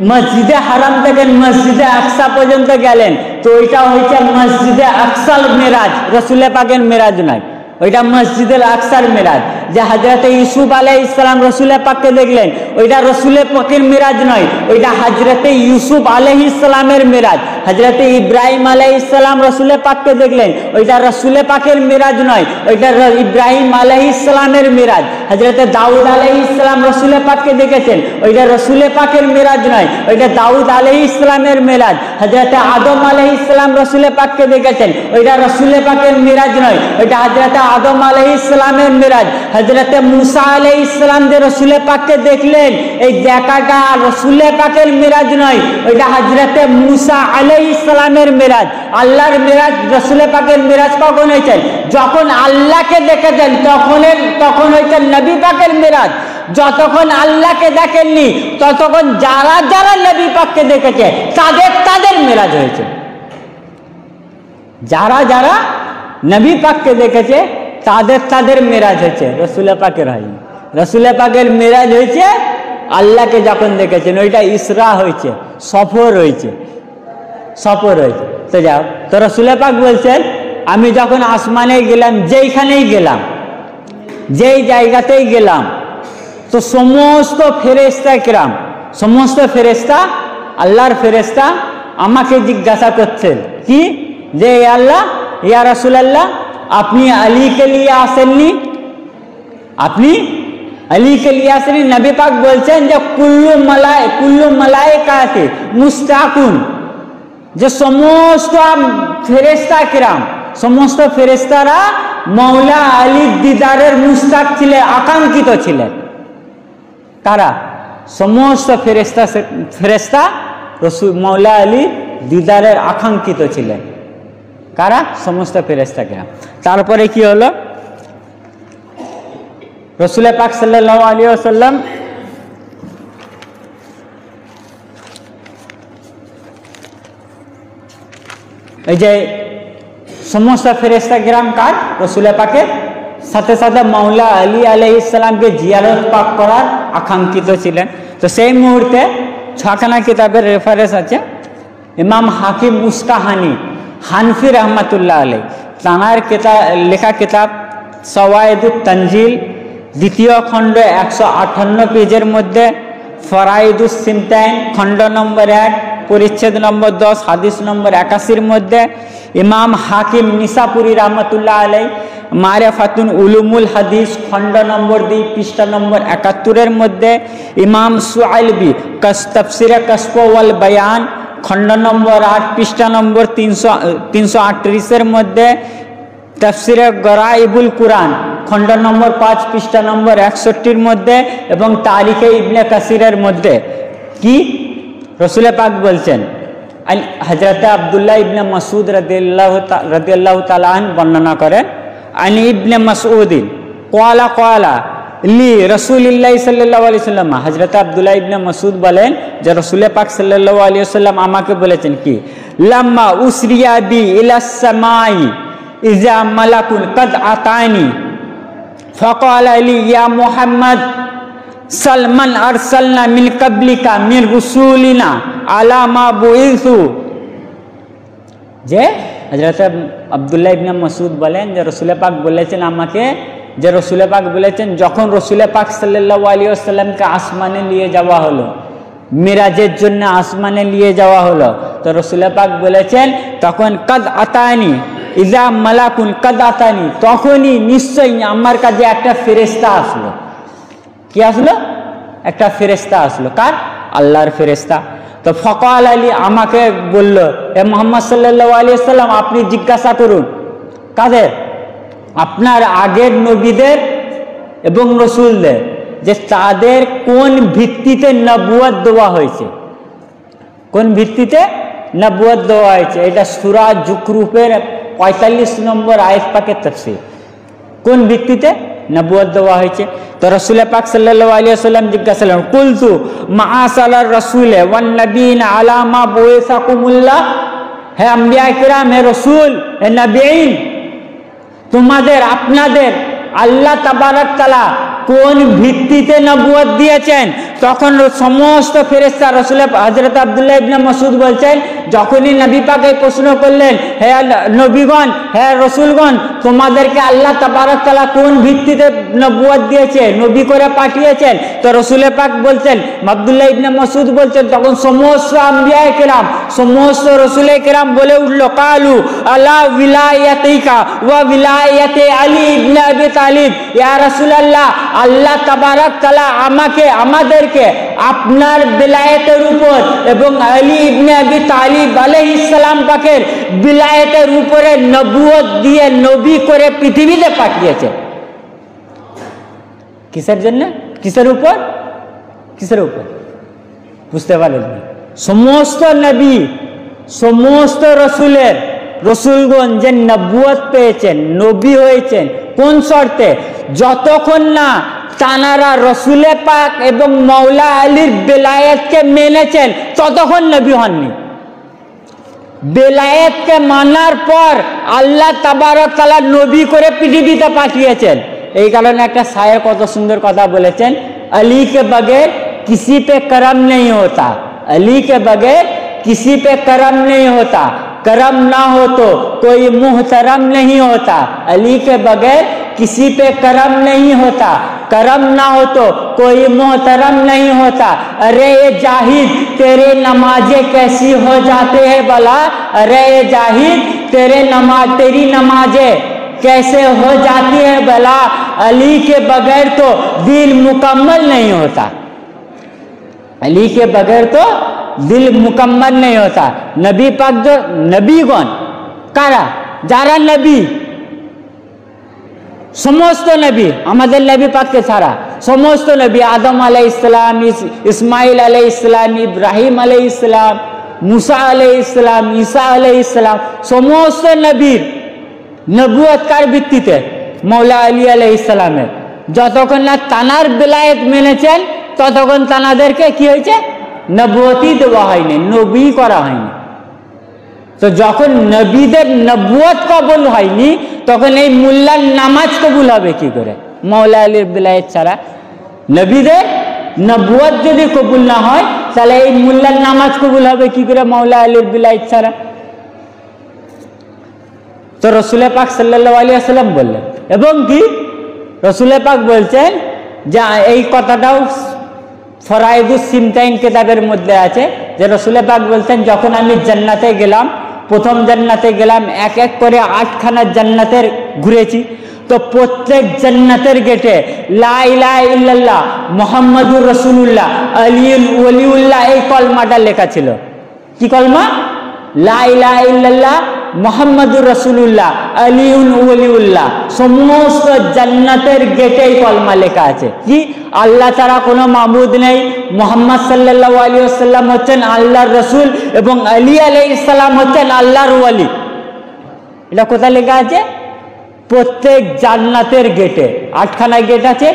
মসজিদে হারাম থেকে মসজিদে আকসা পর্যন্ত গেলেন, তো ওইটা হচ্ছে মসজিদে আকসার মিরাজ, রসুল পাকের মিরাজ নয়। ওইটা মসজিদুল আকসার মিরাজ। যে হযরত ইউসুফ আলাইহিস সালাম রসুল পাককে দেখলেন, ওইটা রসুল পাকের মিরাজ নয়, ওইটা হযরত ইউসুফ আলাইহিস সালামের মিরাজ। হযরত ইব্রাহিম আলাইহিস সালাম রসুল পাককে দেখলেন, ওইটা রসুল পাকের মিরাজ নয়, ওইটা ইব্রাহিম আলাইহিস সালামের মিরাজ। হযরত দাউদ আলাইহিস সালাম রসুল পাককে দেখেছেন, ওইটা রসুল পাকের মিরাজ নয়, ওইটা দাউদ আলাইহিস সালামের মিরাজ। হযরত আদম আলাইহিস সালাম রসুল পাককে দেখেছেন, ওইটা রসুল পাকের মিরাজ নয়, ওইটা হযরত আদম আলাইহিস সালামের মিরাজ। হযরত মুসা আলাইহিস সালাম যে রসুল পাককে দেখলেন, এই দেখাটা রসুল পাকের মিরাজ নয়, ওইটা হযরত মুসা আলাইহিস সালামের মিরাজ। আল্লাহর মিরাজ, রসুল পাকের মিরাজ কখন হয়েছে? যখন আল্লাহকে দেখেছেন তখন হয়েছে নবী পাকের মিরাজ। যতক্ষণ আল্লাহকে দেখেননি ততক্ষণ যারা যারা নবী পাককে দেখেছে তাদের মিরাজ হয়েছে। যারা যারা নবী পাককে দেখেছে তাদের মিরাজ হয়েছে, রসুল পাকের হয়নি। রসুল পাকের মিরাজ হয়েছে আল্লাহকে যখন দেখেছেন, ওইটা ইসরা হয়েছে, সফর হয়েছে। তো যাও, তো রসুল পাক বলছেন, আমি যখন আসমানে গেলাম, যেইখানেই গেলাম, যেই জায়গাতেই গেলাম, তো সমস্ত ফেরেশতা আল্লাহর ফেরেশতা আমাকে জিজ্ঞাসা করছেন কি, যে আল্লাহ, ইয়া রাসূলুল্লাহ, আপনি আলীকে নিয়ে আসেননি? নবী পাক বলছেন যে কুল্লু মালায়েকাতে মুস্তাকুন, যে সমস্ত ফেরেশতারা মৌলা আলীর দিদারের মুস্তাক ছিলেন, আকাঙ্ক্ষিত ছিলেন। কারা? সমস্ত ফেরেশতা রসুল মৌলা আলী দিদারের আকাঙ্ক্ষিত ছিলেন। কারা? সমস্ত ফেরেশতা কিরাম। তারপরে কি হলো? রসুল পাক সাল্লাল্লাহু আলাইহি ওয়াসাল্লাম এই যে সমস্ত ফেরেশতা কিরাম কার? রসুল পাকের। সাথে সাথে মাওলা আলী আলাইহিস সালামকে জিয়ারত পাক করার আকাঙ্ক্ষিত ছিলেন। তো সেই মুহূর্তে 6খানা কিতাবের রেফারেন্স আছে। ইমাম হাকিম মুস্তাহানি হানফি রহমাতুল্লাহ আলাই, তাঁর লেখা কিতাব সওয়াইদুত তানজিল, দ্বিতীয় খণ্ড 158 পেজের মধ্যে, ফরাইদুস সিমতাইন খণ্ড নম্বর 1 পরিচ্ছেদ নম্বর 10 হাদিস নম্বর 81 মধ্যে, ইমাম হাকিম নিসাপুরি রহমতুল্লাহ আলাই মারিফাতুন উলুমুল হাদিস খণ্ড নম্বর 2 পৃষ্ঠা নম্বর 71 মধ্যে, ইমাম সুআইলবি তাফসিরে কাশফ ওয়াল বায়ান খণ্ড নম্বর 8 পৃষ্ঠা নম্বর 338 মধ্যে, তাফসিরে গরাইবুল কুরআন খণ্ড নম্বর 5 পৃষ্ঠা নম্বর 61 মধ্যে, এবং তারিখে ইবনে কাসিরের মধ্যে কি রসুল পাক বলছেন, হযরত আব্দুল্লাহ ইবনে মাসউদ রাদিয়াল্লাহু তাআলা আনহু বর্ণনা করেন, আনি ইবনে মাসউদিন ক্বালা লি রাসূলিল্লাহ সাল্লাল্লাহু আলাইহি ওয়াসাল্লাম। হযরত আব্দুল্লাহ ইবনে মাসউদ বলেন যে রাসূল পাক সাল্লাল্লাহু আলাইহি ওয়াসাল্লাম আমাকে বলেছেন কি, লাম্মা উসরিয়া বি ইলাস সামাই ইজা মালাকুন কাদ আতানি ফাকালা লি ইয়া মুহাম্মদ সালমান আরসালনা মিন কাবলিকা মিন রুসুলিনা আলা মা বুইসু। যে হযরত আব্দুল্লাহ ইবনে মাসউদ বলেন যে রাসূল পাক বলেছেন আমাকে, যে রাসূল পাক বলেছেন যখন রাসূল পাক সাল্লাল্লাহু আলাইহি ওয়াসাল্লামকে আসমানে নিয়ে যাওয়া হলো, মিরাজের জন্য আসমানে নিয়ে যাওয়া হলো, তো রাসূল পাক বলেছেন তখন কাদ আতানি ইজা মালাকুন কাদ আতানি, তখনই নিশ্চয়ই আমার কাছে একটা ফেরেশতা আসলো। কি আসলো? একটা ফেরেশতা আসলো। কার? আল্লাহর ফেরেশতা। তো ফকাল আলী আমাকে বলল, এ মুহাম্মদ সাল্লাল্লাহু আলাইহি ওয়াসাল্লাম, আপনি জিজ্ঞাসা করুন। কাদের? আপনার আগের নবীদের এবং রসুলদের, যে তাদের কোন ভিত্তিতে নবুয়ত দেওয়া হয়েছে, কোন ভিত্তিতে নবুয়ত দেওয়া হয়েছে। এটা সূরা যুকরুফের 45 নম্বর আয়াত পাকের তাফসীর। কোন ভিত্তিতে? নবুয়ত দেওয়া হয়েছে। তো রাসূল পাক সাল্লাল্লাহু আলাইহি ওয়াসাল্লাম জিজ্ঞাসা করলেন, কুলতু মাআসালার রাসূল ওয়ান নবিয়িন আলা মা বুইসাকুমুল্লাহ, হে আম্বিয়া কিরাম, হে রাসূল, হে নবীন, তোমাদের আপনাদের আল্লাহ তাবারক তাআলা কোন ভিত্তিতে নবুয়ত দিয়েছেন? তখন সমস্ত ফেরেশতা রাসূল হযরত আব্দুল্লাহ ইবনে মাসউদ বলছেন, যখনই নবী পাক এই প্রশ্ন করলেন, হে নবীগণ, হে রাসূলগণ, তোমাদেরকে আল্লাহ তাবারক তাআলা কোন ভিত্তিতে নবুয়ত দিয়েছে, নবী করে পাঠিয়েছেন? তো রাসূল পাক বলছেন, আব্দুল্লাহ ইবনে মাসউদ বলছেন, তখন সমস্ত আম্বিয়া কিরাম, সমস্ত রাসূলে কিরাম বলে উঠল, কালু আলা উলায়াতিকা ওয়া উলায়াতি আলী ইবনে আবি তালিব, ইয়া রাসূলুল্লাহ, আল্লাহ তাবারক তাআলা আমাদেরকে আপনার বেলায়েতের উপর এবং আলী ইবনে আবি তালিব আলাইহিস সালাম পাকের বেলায়েতের উপরে নবুয়ত দিয়ে নবী করে পৃথিবীতে পাঠিয়েছে। কিসের জন্য? কিসের উপর? কিসের উপর? বুঝতে পারলেন? সমস্ত নবী, সমস্ত রসুলগণ যে নবুয়ত পেয়েছেন, নবী হয়েছেন, কোন শর্তে? যতক্ষণ না তানারা রসুল পাক এবং মৌলা আলীর বেলায়েতকে মেনেছেন, ততক্ষণ নবী হননি। বেলায়েতকে মানার পর আল্লাহ তাবারক তাআলা নবী করে পৃথিবীতে পাঠিয়েছেন। এই কারণে একটা শায়ের কত সুন্দর কথা বলেছেন, अली के बगैर किसी पे करम नहीं होता, अली के बगैर किसी पे करम नहीं होता, करम ना हो तो कोई मुहतरम नहीं होता, अली के बगैर किसी पे करम नहीं होता, करम ना हो तो कोई मोहतरम नहीं होता। अरे ये जाहिद तेरे नमाजे कैसी हो जाते हैं भला, अरे ये जाहिद तेरी नमाजे कैसे हो जाती है भला, अली के बगैर तो दिल मुकम्मल नहीं होता, अली के बगैर तो दिल मुकम्मल नहीं होता। नबी पाक जो नबीगण कारा যারা নবী, সমস্ত নবী, আমাদের নবী পাককে ছাড়া সমস্ত নবী, আদম আলাইহিস সালাম, ইসমাইল আলাইহিস সালাম, ইব্রাহিম আলাইহিস সালাম, মুসা আলাইহিস সালাম, ঈসা আলাইহিস সালাম, সমস্ত নবীর নবুয়ত কার ভিত্তিতে? মৌলা আলী আলাইহিস সালামের। যতক্ষণ না তানার বেলায়েত মেনেছেন, ততক্ষণ তানাদেরকে কি হয়েছে? নবুয়তই দেওয়া হয়নি, নবী করা হয়নি। তো যখন নবীদের নবুয়ত কবুল হয়নি, তখন এই মোল্লার নামাজ কবুল হবে কি করে? মৌলা আলীর বেলায়েত ছাড়া। নবীদের নবুয়ত যদি কবুল না হয়, তাহলে এই মোল্লার নামাজ কবুল হবে কি করে? মৌলা আলীর বেলায়েত ছাড়া। তো রসুল পাক সাল্লাল্লাহু আলাইহি ওয়াসাল্লাম বললেন, এবং কি রসুল পাক বলছেন যে এই কথাটাও ফরাইদুস সিমতাইন কিতাবের মধ্যে আছে, যে রসুল পাক বলছেন, যখন আমি জান্নাতে গেলাম, প্রথম জান্নাতে গেলাম, এক এক করে 8খানা জান্নাতের ঘুরেছি, তো প্রত্যেক জান্নাতের গেটে লা ইলাহা ইল্লাল্লাহ মুহাম্মাদুর রাসূলুল্লাহ আলিউল ওয়ালিউল্লাহ এই কলমাটা লেখা ছিল। কি কলমা? লা ইলাহা ইল্লাল্লাহ মুহাম্মাদুর রাসূলুল্লাহ আলিউল ওয়ালিউল্লাহ। সমস্ত জান্নাতের গেটে এই কলমা লেখা আছে। কি? আল্লাহ ছাড়া কোনো মাবুদ নেই, মুহাম্মদ সাল্লাল্লাহু আলাইহি ওয়াসাল্লাম হচ্ছেন আল্লাহর রাসূল এবং আলী আলাইহিস সালাম হচ্ছেন আল্লাহর ওয়ালি। এটা কোথায় লেখা আছে? প্রত্যেক জান্নাতের গেটে। 8খানা গেট আছে,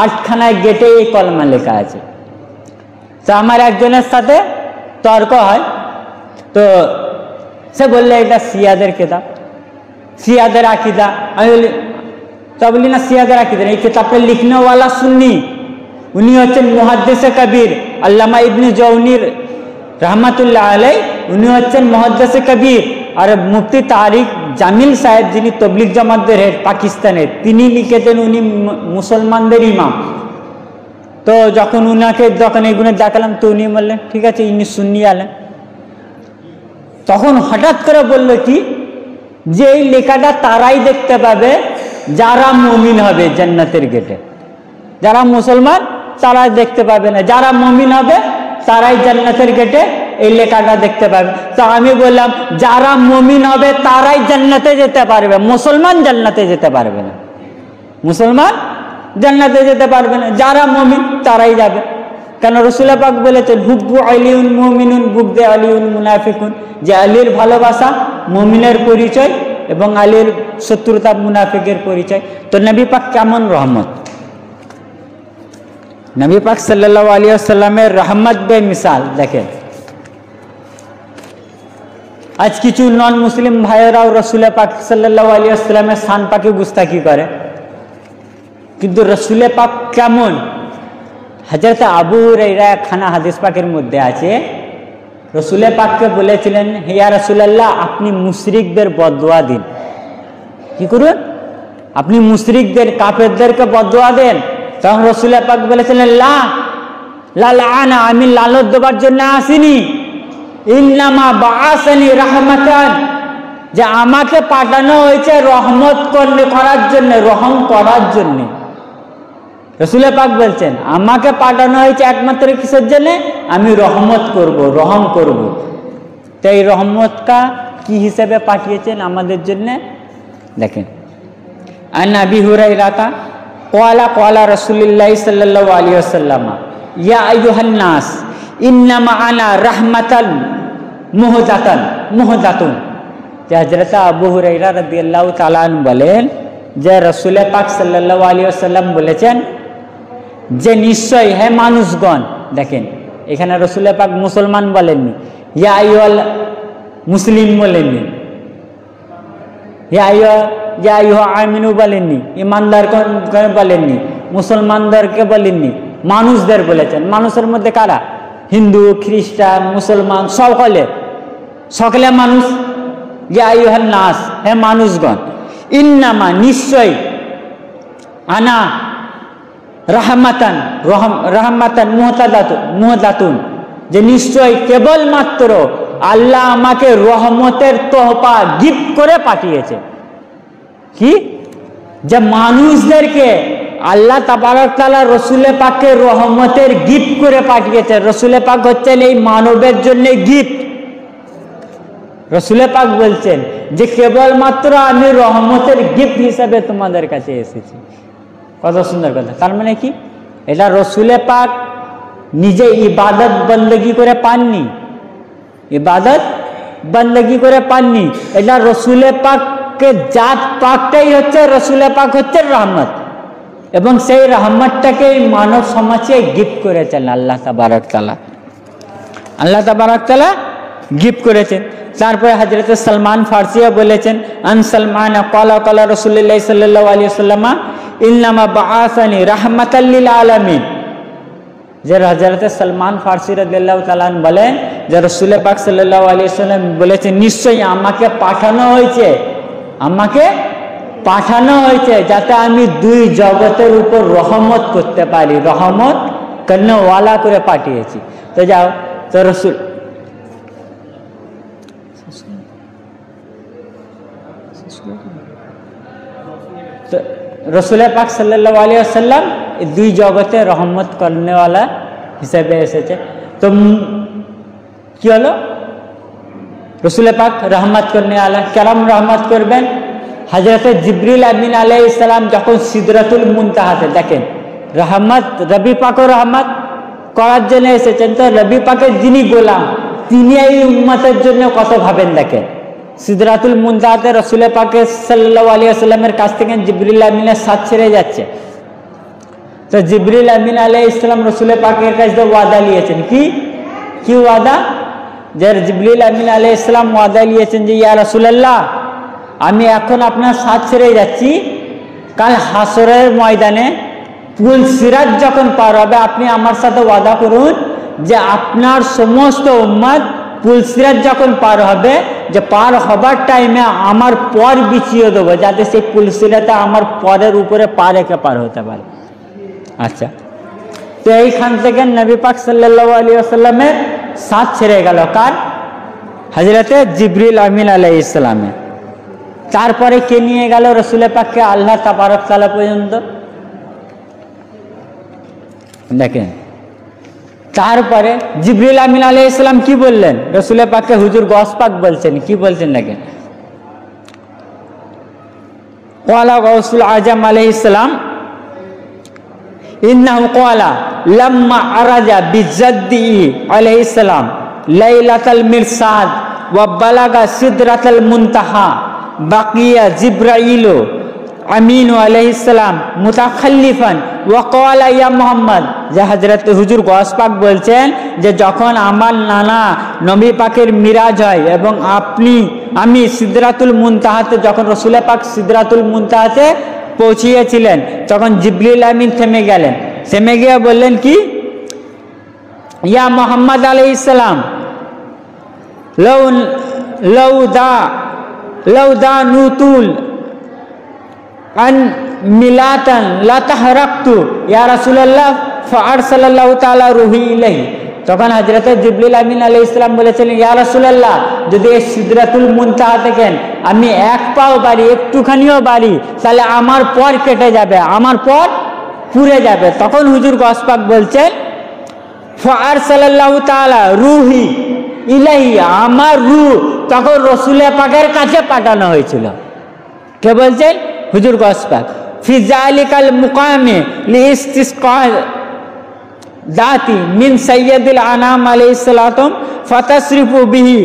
8খানা গেটে এই কলমা লেখা আছে। তো আমার একজনের সাথে তর্ক হয়, তো সে বললে এটা শিয়াদের কিতাব, শিয়াদের আকিদা। আমি বলি, তা বলি না, শিয়াদের আকিদা এই কিতাবটা লিখনেওয়ালা সুন্নি, উনি হচ্ছেন মুহাদ্দিসে কবির আল্লামা ইবনে জওনির রহমাতুল্লাহ আলাইহি, উনি হচ্ছেন মুহাদ্দিসে কবির। আর মুফতি তারিক জামিল সাহেব, যিনি তবলিগ জামাতের হেড পাকিস্তানের, তিনি লিখেছেন, উনি মুসলমানদের ইমাম। তো যখন এগুলো দেখালাম, তো উনি বললেন ঠিক আছে, ইনি সুন্নি আলেম। তখন হঠাৎ করে বলল কি, যে এই লেখাটা তারাই দেখতে পাবে যারা মুমিন হবে জান্নাতের গেটে, যারা মুসলমান তারা দেখতে পাবে না, যারা মুমিন হবে তারাই জান্নাতের গেটে এই লেখাটা দেখতে পাবে। তো আমি বললাম, যারা মুমিন হবে তারাই জান্নাতে যেতে পারবে, মুসলমান জান্নাতে যেতে পারবে না, মুসলমান জান্নাতে যেতে পারবে না, যারা মুমিন তারাই যাবে। কেন? রাসূল পাক বলেছেন, হুব্বু আলিউন মুমিনুন বুগদে আলিউন মুনাফিকুন, যে আলীর ভালোবাসা মুমিনের পরিচয়, এবং আলীর শত্রুতা মুনাফিকের পরিচয়। তো নবী পাক কেমন রহমত? নবী পাক সাল্লাল্লাহু আলাইহি ওয়াসাল্লামের রহমত বেমিসাল। দেখেন আজ কিছু নন মুসলিম ভাইয়েরাও রসুল পাক সাল্লাল্লাহু আলাইহি ওয়াসাল্লামের শান পাকে গুস্তাখি করে, কিন্তু রসুল পাক কেমন? হযরত আবু হুরায়রা খানা হাদিস পাকের মধ্যে আছে, রসুল পাককে বলেছিলেন, হে ইয়া রাসূলুল্লাহ, আপনি মুশরিকদের বদদুয়া দিন। কি করুন? আপনি মুশরিকদের কাফেরদেরকে বদদুয়া দেন। তখন রসুল পাক বলেছিলেন, লা লা লানা, আমি লানত দেবার জন্য আসিনি, ইন্নামা বাআসানি রাহমাতান, যে আমাকে পাঠানো হয়েছে রহমত করার জন্য, রহম করার জন্য। রসুল পাক বলছেন আমাকে পাঠানো হয়েছে একমাত্র কিসের জন্য? আমি রহমত করব, রহম করব। তো এই রহমতটা কি হিসেবে পাঠিয়েছেন আমাদের জন্য? দেখেন আন আবি হুরায়রা ক্বালা ক্বালা রাসূলুল্লাহ সাল্লাল্লাহু আলাইহি ওয়াসাল্লাম, ইয়া আইয়ুহান নাস ইন্নামা আনা রাহমাতান মুহদাতুন। যে হযরত আবু হুরায়রা রাদিয়াল্লাহু তাআলা আনহু বলেন যে রাসূল পাক সাল্লাল্লাহু আলাইহি ওয়াসাল্লাম বলেছেন যে নিশ্চয় হে মানুষগণ। দেখেন এখানে রাসূল পাক মুসলমান বলেননি, ইয়া আইয়ুহাল মুসলিম বলেননি, ইয়া আইয়ুহা আমিনু বলেননি, ইমানদারকে বলেননি, মুসলমানদেরকে বলেননি, মানুষদের বলেছেন। মানুষের মধ্যে কারা? হিন্দু, খ্রিস্টান, মুসলমান, সকলে মানুষ। ইয়া আইয়ুহান নাস, হে মানুষগণ, ইন্নামা নিশ্চয়, আনা রাহমাতান মুহদাতুন, যে নিশ্চয় কেবলমাত্র আল্লাহ আমাকে রহমতের তোহফা গিফট করে পাঠিয়েছে। কি? যে মানুষদেরকে আল্লাহ তাবারক তাআলা রসুল পাককে রহমতের গিফট করে পাঠিয়েছে। রসুল পাক হচ্ছেন এই মানবের জন্য গিফট। রসুল পাক বলছেন যে কেবলমাত্র আমি রহমতের গিফট হিসাবে তোমাদের কাছে এসেছি। কত সুন্দর কথা! তার মানে কি? এটা রসুল পাক নিজে ইবাদত বন্দগি করে পাননি, ইবাদত বন্দগি করে পাননি। এটা রসুল পাককে জাত পাকটাই হচ্ছে, রসুল পাক হচ্ছে রহমত, এবং সেই রহমতটাকে মানব সমাজে গিফট করেছেন আল্লাহ তাবারক তাআলা। আল্লাহ তাবারক তাআলা গিফট করেছেন। তারপরে হযরত সালমান ফারসিও বলেছেন, আন সালমান ক্বালা ক্বালা রাসূলুল্লাহ সাল্লাল্লাহু আলাইহি ওয়াসাল্লাম ইন্নামা বাআসানি রাহমাতাল লিল আলামিন। যে হযরত সালমান ফারসি রাদিয়াল্লাহু তাআলা বলেন যে রাসূল পাক সাল্লাল্লাহু আলাইহি ওয়াসাল্লাম বলেছেন, নিশ্চয়ই আমাকে পাঠানো হয়েছে যাতে আমি দুই জগতের উপর রহমত করতে পারি, রহমত করনেওয়ালা করে পাঠিয়েছি। তো যাও, তো রসুল পাক সাল্লাল্লাহু আলাইহি ওয়াসাল্লাম দুই জগতে রহমত করনেওয়ালা হিসেবে এসেছে। তো কি হলো? রসুল পাক রহমত করনেওয়ালা। কেরম রহমত করবেন? হযরত জিবরিল আমিন আলাইহিস সালাম যখন সিদরাতুল মুনতাহাতে, দেখেন রহমত, রবি পাকও রহমত করার জন্য এসেছেন। তো রবি পাকের যিনি গোলাম, তিনি এই উম্মতের জন্য কত ভাবেন। দেখেন সিদরাতুল মুনতাহাতে রাসূল পাক সাল্লাল্লাহু আলাইহি ওয়াসাল্লামের কাছ থেকে জিবরিল আমিনের সাথ ছেড়ে যাচ্ছে। তো জিবরিল আমিন আলাইহিস সালাম রাসূল পাকের কাছে ওয়াদা নিয়েছেন। কি ওয়াদা? যে জিবরিল আমিন আলাইহিস সালাম ওয়াদা নিয়েছেন যে ইয়া রাসূলুল্লাহ, আমি এখন আপনার সাথ ছেড়ে যাচ্ছি, কাল হাসরের ময়দানে পুল সিরাত যখন পার হবে, আপনি আমার সাথে ওয়াদা করুন যে আপনার সমস্ত উম্মত পুল সিরাত যখন পার হবে, যে পার হবার টাইমে আমার পর বিছিয়ে দেবো, যাতে সেই পুল সিরাতে আমার পরের উপরে পা রেখে পার হতে পারে। আচ্ছা, তো এইখান থেকে নবী পাক সাল্লাল্লাহু আলাইহি ওয়াসাল্লামের সাথ ছেড়ে গেল কার? হযরতে জিবরিল আমিন আলাইহিস সালামের। তারপরে কে নিয়ে গেল রসুল পাককে? আল্লাহ তাবারক তাআলা পর্যন্ত। দেখেন তারপরে জিবরিল আমিন আলাইহিস সালাম কি বললেন রসুল পাককে? হুজুর গস পাক বলছেন, কি বলছেন দেখেন। ক্বালা গাউসুল আজম আলাইহিস সালাম ইন্নাহু ক্বালা লাম্মা আরাজা বিজাদ্দি আলাইহিস সালাম লাইলাতাল মিরসাদ ওয়া বালাগা সিদরাতাল মুনতাহা বাকিয়া জিব্রাইলু আমিনু আলাইহিস সালাম মুতাখাল্লিফান ওয়া ক্বালা ইয়া মুহাম্মদ, যে হযরত হুজুর গওস পাক বলছেন যে যখন আমার নানা নবী পাকের মিরাজ হয় এবং আমি সিদরাতুল মুনতাহাতে, যখন রাসূল পাক সিদরাতুল মুনতাহাতে পৌঁছিয়েছিলেন তখন জিবরিল আমিন থেমে গেলেন। থেমে গিয়ে বললেন কি, ইয়া মুহাম্মদ আলাইহিস সালাম লাউ দা নুতুল আন মিলাতান লা তাহরাকতু ইয়া রাসূলুল্লাহ ফাআরসালাল্লাহু তাআলা রূহি ইলাইহি। তখন হযরত জিবরিল আমিন আলাইহিস সালাম বলেছিলেন, ইয়া রাসূলুল্লাহ, যদি এই সিদরাতুল মুনতাহা থেকে আমি এক পাও বাড়ি, একটুখানিও বাড়ি, তাহলে আমার পর কেটে যাবে, আমার পর পুড়ে যাবে। তখন হুজুর গওস পাক বলছেন, ফাআরসালাল্লাহু তাআলা রূহি ইলাইহি, আমার রূহ তখন রাসূল পাকের কাছে পাঠানো হয়েছিল। কে বলছেন? হুজুর গওস পাক। ফি যালিকাল মুকামে লিইস্তিসকা দাতি মিন সাইয়্যিদিল আনাম আলাইহিস সালাতুম ফাতাসরিফু বিহি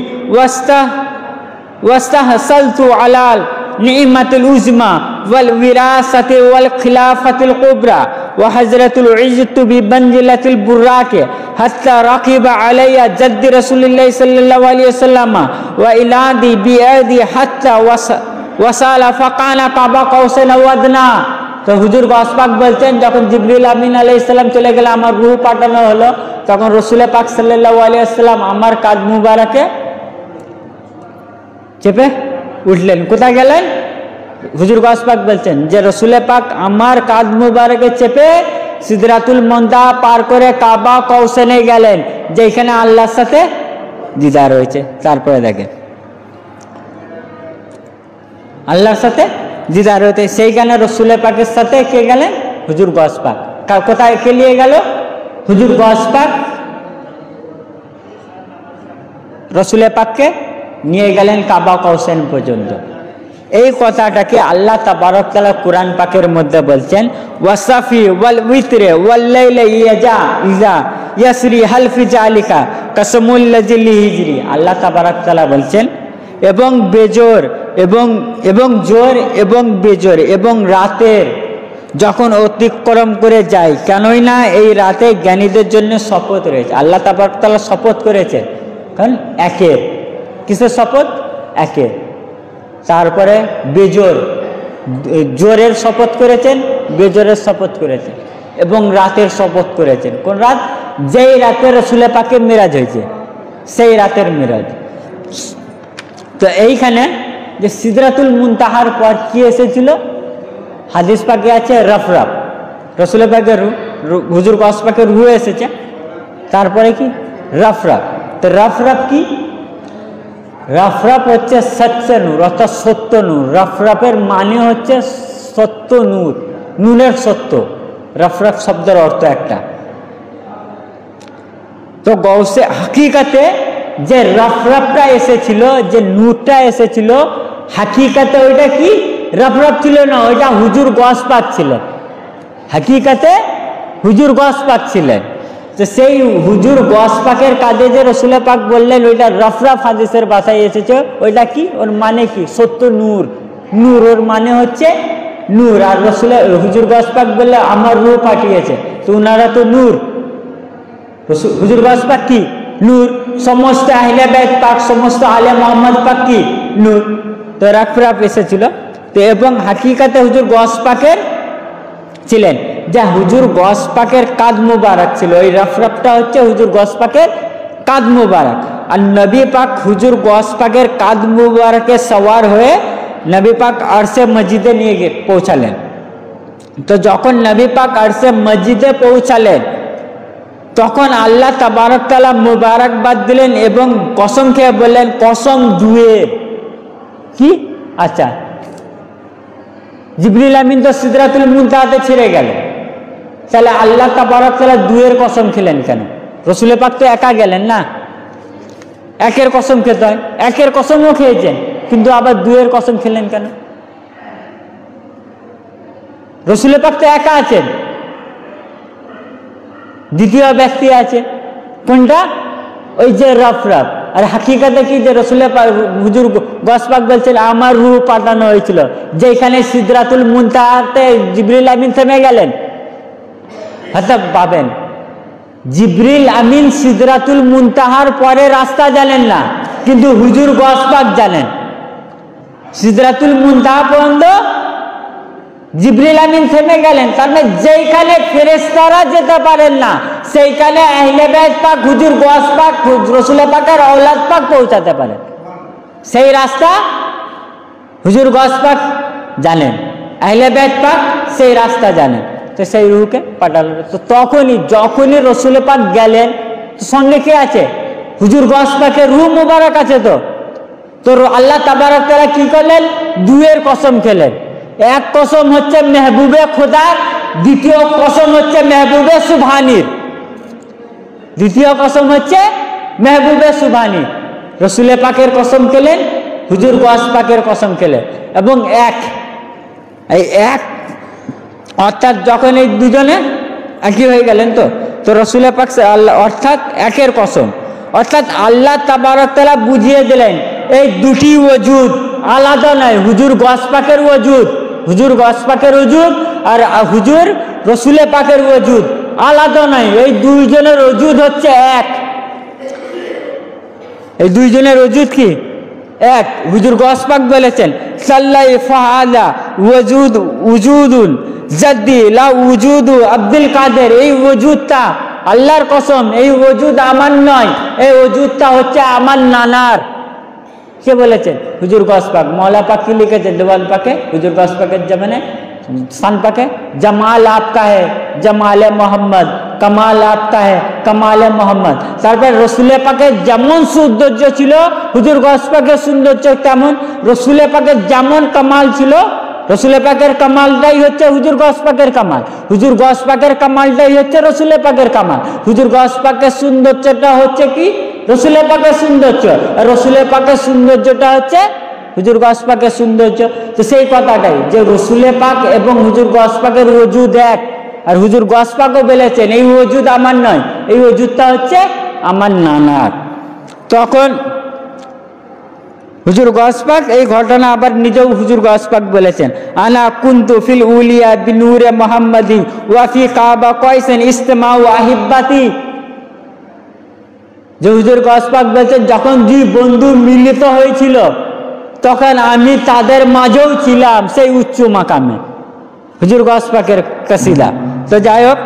ওয়াস্তাহসালতু আলাল নি'মাতুল উজমা ওয়াল বিরাসাতি ওয়াল খিলাফাতুল কুবরা ওয়া হযরতুল ইজ্জতু বিবানজিলাতিল বুরাকে হাত্তা রাকিবা আলাইয়া জাদ্দি রাসূলুল্লাহ সাল্লাল্লাহু আলাইহি ওয়াসাল্লাম ওয়া ইলাদি বিআদি হাত্তা ওয়াসালা ফাকানা কাবা কাউসাইন ওয়া আদনা। তো হুজুর গওস পাক বলছেন, যখন জিবরিল আমিন আলাইহিস সালাম চলে গেল, আমার রূহ পাঠানো হলো, তখন রাসূল পাক সাল্লাল্লাহু আলাইহি ওয়াসাল্লাম আমার কাঁধ মুবারকে চেপে উঠলেন। কোথায় গেলেন? হুজুর গওস পাক বলছেন যে রাসূল পাক আমার কাঁধ মুবারকে চেপে সিদরাতুল মুনতাহা পার করে কাবা কাউসাইনে গেলেন, যেখানে আল্লাহর সাথে দিদার হয়েছে। তারপরে দেখেন আল্লাহর সাথে দিদার হতে, সেইখানে রাসূল পাকের সাথে কে গেলেন? হুজুর গওস পাক। কোথায় কে নিয়ে গেল? হুজুর গওস পাক রাসূল পাককে নিয়ে গেলেন কাবা কাউসাইন পর্যন্ত। এই কথাটাকে আল্লাহ তাবারক তাআলা কুরআন পাকের মধ্যে বলছেন, ওয়াসাফি ওয়াল উইতরে ওয়াল লাইলি ইজা ইয়াসরি হাল ফি জালিকা কাসমুল লাজিল হিজরি। আল্লাহ তাবারক তাআলা বলছেন, এবং বেজোর এবং জোর এবং বেজোর এবং রাতের যখন অতিক্রম করে যায়, কেনই না এই রাতে জ্ঞানীদের জন্য শপথ রয়েছে। আল্লাহ তাবারক তাআলা শপথ করেছেন, কারণ একের কিসের শপথ? একের। তারপরে বেজোর, জোরের শপথ করেছেন, বেজোরের শপথ করেছেন, এবং রাতের শপথ করেছেন। কোন রাত? যেই রাতে রাসূল পাকের মিরাজ হয়েছে, সেই রাতের মিরাজ। তো এইখানে যে সিদরাতুল মুনতাহার পর কি এসেছিল? হাদিস পাকে আছে রফরফ, রাসূল পাকের হুজুর গওস পাকের রূহ এসেছে। তারপরে কি? রফরফ। তো রফরফ কি? রফরফ হচ্ছে সচ্চ নূর, অর্থাৎ সত্য নূর। রফরফের মানে হচ্ছে সত্য নূর, নূরের সত্য। রফরফ শব্দের অর্থ একটা। তো গৌসে হাকিকাতে যে রফরফটা এসেছিল, যে নূরটা এসেছিল, হাকিকাতে ওইটা কি? রফরফ ছিল না, ওইটা হুজুর গওস পাক ছিলেন। হাকিকাতে হুজুর গওস পাক ছিলেন। তো সেই হুজুর গওস পাকের কাজে যে রাসূল পাক বললেন ওইটা রফরফ, হাদিসের ভাষায় এসেছে। ওইটা কি? ওর মানে কি? সত্য নূর। নূর ওর মানে হচ্ছে নূর। আর রাসূল হুজুর গওস পাক বললে আমার রূহ পাঠিয়েছে, তো ওনারা তো নূর। হুজুর গওস পাক কি? নূর। সমস্ত আহলে বাইত পাক, সমস্ত আলে মুহাম্মদ পাক কি? নূর। তো রফরফ এসেছিল। তো এবং হাকিকাতে হুজুর গওস পাকের ছিলেন, যা হুজুর গওস পাকের কাঁধ মুবারক ছিল। ওই রফরফটা হচ্ছে হুজুর গওস পাকের কাঁধ মুবারক। আর নবী পাক হুজুর গওস পাকের কাঁধ মুবারকে সওয়ার হয়ে নবী পাক আরশে মজিদে নিয়ে পৌঁছালেন। তো যখন নবী পাক আরশে মজিদে পৌঁছালেন, তখন আল্লাহ তাবারক তাআলা মুবারকবাদ দিলেন এবং কসম খেয়ে বললেন, কসম দুয়ের। কি? আচ্ছা, জিবরিল আমিন তো সিদরাতুল মুনতাহাতে ছেড়ে গেল, তাহলে আল্লাহ তাবারক তাআলা দুয়ের কসম খেলেন কেন? রাসূল পাক তো একা গেলেন না, একের কসম খেতে হয়। একের কসমও খেয়েছেন, কিন্তু আবার দুয়ের কসম খেলেন কেন? রাসূল পাক তো একা আছেন, দ্বিতীয় ব্যক্তি আছে। কোনটা? ওই যে রফরফ। আর হাকিকাতে কি? যে রাসূল পাক হুজুর গসপাক বলছিল আমার রূহ পাঠানো হয়েছিল, যেখানে সিদরাতুল মুনতাহাতে জিবরিল আমিন থেমে গেলেন। হয়তো পাবেন জিবরিল আমিন সিদরাতুল মুনতাহার পরে রাস্তা জানেন না, কিন্তু হুজুর গসপাক জানেন। সিদরাতুল মুনতাহা পর্যন্ত জিবরিল আমিন থেমে গেলেন, তার মানে যেখানে ফেরেশতারা যেতে পারেন না সেইখানে আহলে বাইত পাক হুজুর গস পাক রাসূল পাকের আওলাদ পাক পৌঁছাতে পারেন। সেই রাস্তা হুজুর গস পাক জানেন, আহলে বাইত পাক সেই রাস্তা জানেন। তো সেই রূহকে পাঠালেন। তো তখনই যখনই রাসূল পাক গেলেন, সঙ্গে কে আছে? হুজুর গস পাকের রূহ মুবারক আছে। তো আল্লাহ তাবারক তাআলা কি করলেন? দুয়ের কসম খেলেন। এক কসম হচ্ছে মেহবুবে খোদার, দ্বিতীয় কসম হচ্ছে মেহবুবে সুবহানির। দ্বিতীয় কসম হচ্ছে মেহবুবে সুবহানি। রাসূল পাকের কসম খেলেন, হুজুর গস পাকের কসম খেলেন, এবং এক অর্থাৎ যখন এই দুজনে একই হয়ে গেলেন, তো রাসূল পাক আল্লাহ অর্থাৎ একের কসম, অর্থাৎ আল্লাহ তাবারক তাআলা বুঝিয়ে দিলেন এই দুটি ওজুদ আলাদা নয়। হুজুর গস পাকের ওজুদ, হুজুর গস পাকের ওজুদ আর হুজুর রাসূল পাকের ওজুদ আলাদা নয়। এই দুইজনের ওজুদ হচ্ছে এক। এই দুইজনের ওজুদ কি? এক। হুজুর গস পাক বলেছেন সাল্লাই ফাআলা ওজুদ উজুদুন জাদ্দি লা উজুদু আব্দুল কাদের। এই ওজুদটা আল্লাহর কসম, এই ওজুদ আমার নয়, এই ওজুদটা হচ্ছে আমার নানার। কে বলেছেন? হুজুর গস পাক। মৌলা পাক কি লিখেছেন দেওয়াল পাকে? হুজুর গস পাকের জমানে শান পাকে জামাল আপকা है জামালে মোহাম্মদ, কামাল আপকা है কামালে মোহাম্মদ। তারপর রাসূল পাকের যেমন সৌন্দর্য ছিল হুজুর গস পাকের সৌন্দর্য তেমন। রাসূল পাকের যেমন কামাল ছিল, রাসূল পাকের কামালটাই হচ্ছে হুজুর গস পাকের কামাল, হুজুর গস পাকের কামালটাই হচ্ছে রাসূল পাকের কামাল। হুজুর গস পাকের সৌন্দর্যটা হচ্ছে কি? রাসূল পাকের সৌন্দর্য। আর রাসূল পাকের সৌন্দর্যটা হচ্ছে হুজুর গস পাকের সৌন্দর্য। তো সেই কথাটাই যে রাসূল পাক এবং হুজুর গস পাকের ওজুদ এক। আর হুজুর গস পাকও বলেছেন এই ওজুদ আমার নয়, এই ওজুদটা হচ্ছে আমার নানার। তখন হুজুর গস পাক এই ঘটনা আবার নিজেও হুজুর গস পাক বলেছেন আনা কুনতু ফিল উলিয়া বিনূরে মুহাম্মাদি ওয়া ফি কাবা কয়সিন ইজতিমাউ আহিব্বাতি। যে হুজুর গস পাক বলছেন যখন দুই বন্ধু মিলিত হয়েছিল তখন আমি তাদের মাঝেও ছিলাম সেই উচ্চ মাকামে। হুজুর গস পাকের কাসিদা। তো যাই হোক,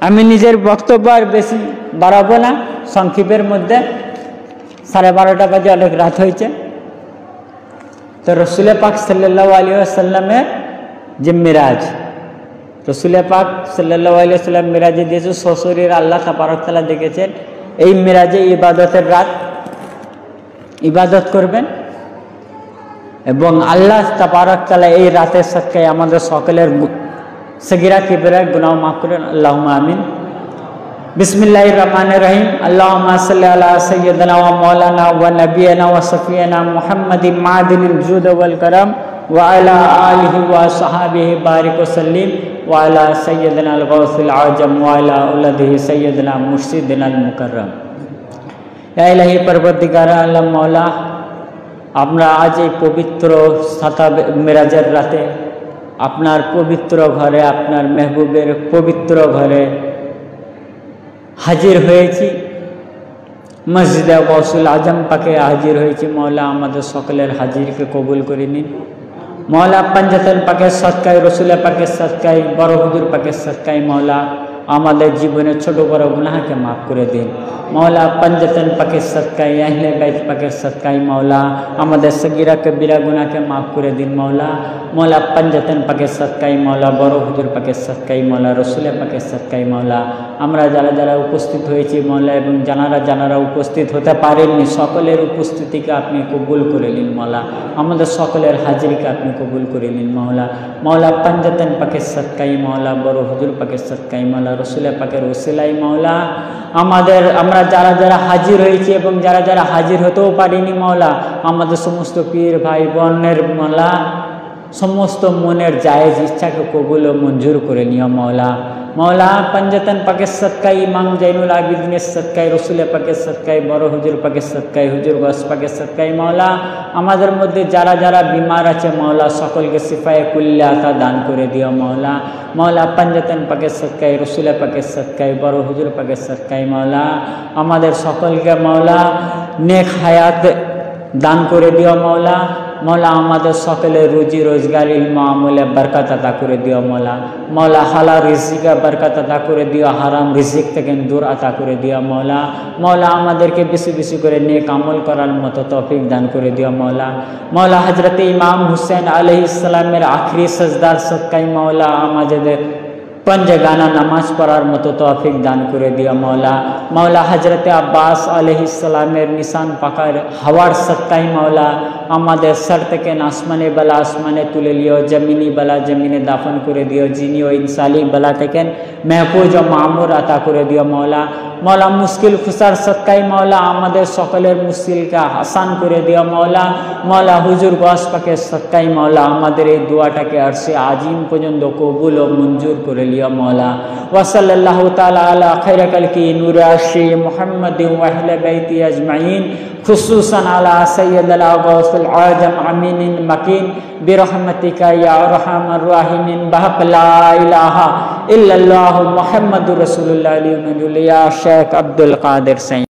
আমি নিজের বক্তব্য আর বেশি বাড়াবো না, সংক্ষেপের মধ্যে 12:30 বাজে, অনেক রাত হয়েছে। তো রাসূল পাক সাল্লাল্লাহু আলাইহি ওয়াসাল্লামের যে মিরাজ, রাসূল পাক সাল্লাল্লাহু আলাইহি ওয়াসাল্লাম মিরাজে দিয়েছে সশরীর আল্লাহ তাবারক তাআলা দেখেছেন। এই মিরাজে ইবাদতের রাত, ইবাদত করবেন এবং আল্লাহ তাবারক তাআলা এই রাতের সদকায় আমাদের সকলের সগীরা কিবরা গুনাহ মাফ করেন। আল্লাহুম্মা আমিন। বিসমিল্লাহির রহমানির রহিম। আল্লাহুম্মা সাল্লি আলা সাইয়্যিদিনা ওয়া মাওলানা ওয়া নাবিয়িনা ওয়া সাফিয়ানা মুহাম্মাদিন মাদিনিল জুদ ওয়াল কারাম ওয়া আলা আলিহি ওয়া সাহাবিহি বারিক ওয়া সাল্লিম ওয়া আলা সাইয়্যিদিনা আল গাউসিল আজম ওয়া আলা আওলাদিহি সাইয়্যিদিনা মুর্শিদিনা আল মুকাররম। ইয়া ইলাহি পরবর্তীকার আল্লাহ মাওলা, আমরা আজ এই পবিত্র মেরাজের রাতে আপনার পবিত্র ঘরে, আপনার মেহবুবের পবিত্র ঘরে হাজির হয়েছি। মসজিদে গৌসুল আজম পাকে হাজির হয়েছি। মৌলা আমাদের সকলের হাজিরকে কবুল করে নিন। মৌলা পাঞ্জাতন পাকের সদকায়, রসুল পাকের সদকায়, বড় হুজুর পাকের সদকায় মৌলা আমাদের জীবনের ছোট বড় গুনাহকে মাফ করে দিন। মৌলা পাঞ্জাতন পাকের সদকায়, আহলে বাইত পাকের সদকায় মৌলা আমাদের সগীরা কবিরা গুনাহকে মাফ করে দিন। মৌলা পাঞ্জাতন পাকের সদকায় মৌলা, বড় হুজুর পাকের সদকায় মৌলা, রসুল পাকের সদকায় মৌলা আমরা যারা যারা উপস্থিত হয়েছি মৌলা এবং যারা উপস্থিত হতে পারেননি সকলের উপস্থিতিকে আপনি কবুল করে নিন। মৌলা আমাদের সকলের হাজিরিকে আপনি কবুল করে নিন। মৌলা পাঞ্জাতন পাকের সদকায় মৌলা, বড় হুজুর পাকের সদকায় মৌলা, রসুল পাকের ওসিলায় মৌলা আমরা যারা যারা হাজির হয়েছি এবং যারা যারা হাজির হতেও পারিনি মৌলা, আমাদের সমস্ত পীর ভাই বোনের মৌলা সমস্ত মনের জায়েজ ইচ্ছাকে কবুল ও মঞ্জুর করে নিও। मौला पंजतन पाके सदकाई इमाम जैनुल आबिदीन सदकाई रसूल पाके सदकाई बड़ हुजूर पाके सदकाई हुजूर गौस पाके सदकाई मौला आमादेर मध्य जारा जारा बीमार आछे मौला सकलके शिफाए कुल्ले आता दान करे दिओ मौला मौला पंजतन पाके सदकाई रसूल पाके सदकाई बड़ हुजूर पाके सदकाई मौला आमादेर सकलके मौला नेक हायात दान करे दिओ मौला मौला आमादेर सकले रुजी रोजगार इल्म আমলে बरकत अता करे दिओ मौला मौला हालाल रिजिके बरकत अता करे दिओ हाराम रिजिक थेके दूर अता करे दिओ मौला मौला आमादेरके बेशी बेशी करे नेक আমল करार मतो तौफिक दान करे दिओ मौला मौला हजरत इमाम हुसैन आलैहिस सालामेर आखिरी सजदार सदकाय मौला आमादेर पंजगाना नमाज पढ़ार मतो तौफिक दान करे दिओ मौला मौला हजरत अब्बास अलैहिस सालामेर निशान पाकार हवार सत्ताई मौला आमादेर सर थेके आसमाने बला आसमाने तुले लिओ जमीनी बला जमीने दाफन करे दिओ जिनी ओ इंसाली बला थेके महफूज ओ मामूर अता करे दिओ मौला मौला मुश्किल खुशार सत्ताई मौला आमादेर सकलेर मुश्किलके आसान करे दिओ मौला मौला हुजूर गौस पाके सत्ताई मौला आमादेर एई दुआटाके अर्शे आजिम पर्यन्त कबुल ओ मंजूर करे लिओ मौला वसल्लल्लाहु ताआला अला खैर कल्कि नूर अर्शी मुहम्मद व अहले बैति अजमाइन खुसूसन अला सय्यदल गौसल आजम अमीन मकीन बिरहमतिका या अरहमर राहिमीन बहक ला इलाहा इल्लल्लाहु मुहम्मदुर रसूलुल्लाह या शेख अब्दुल कादिर सैयद।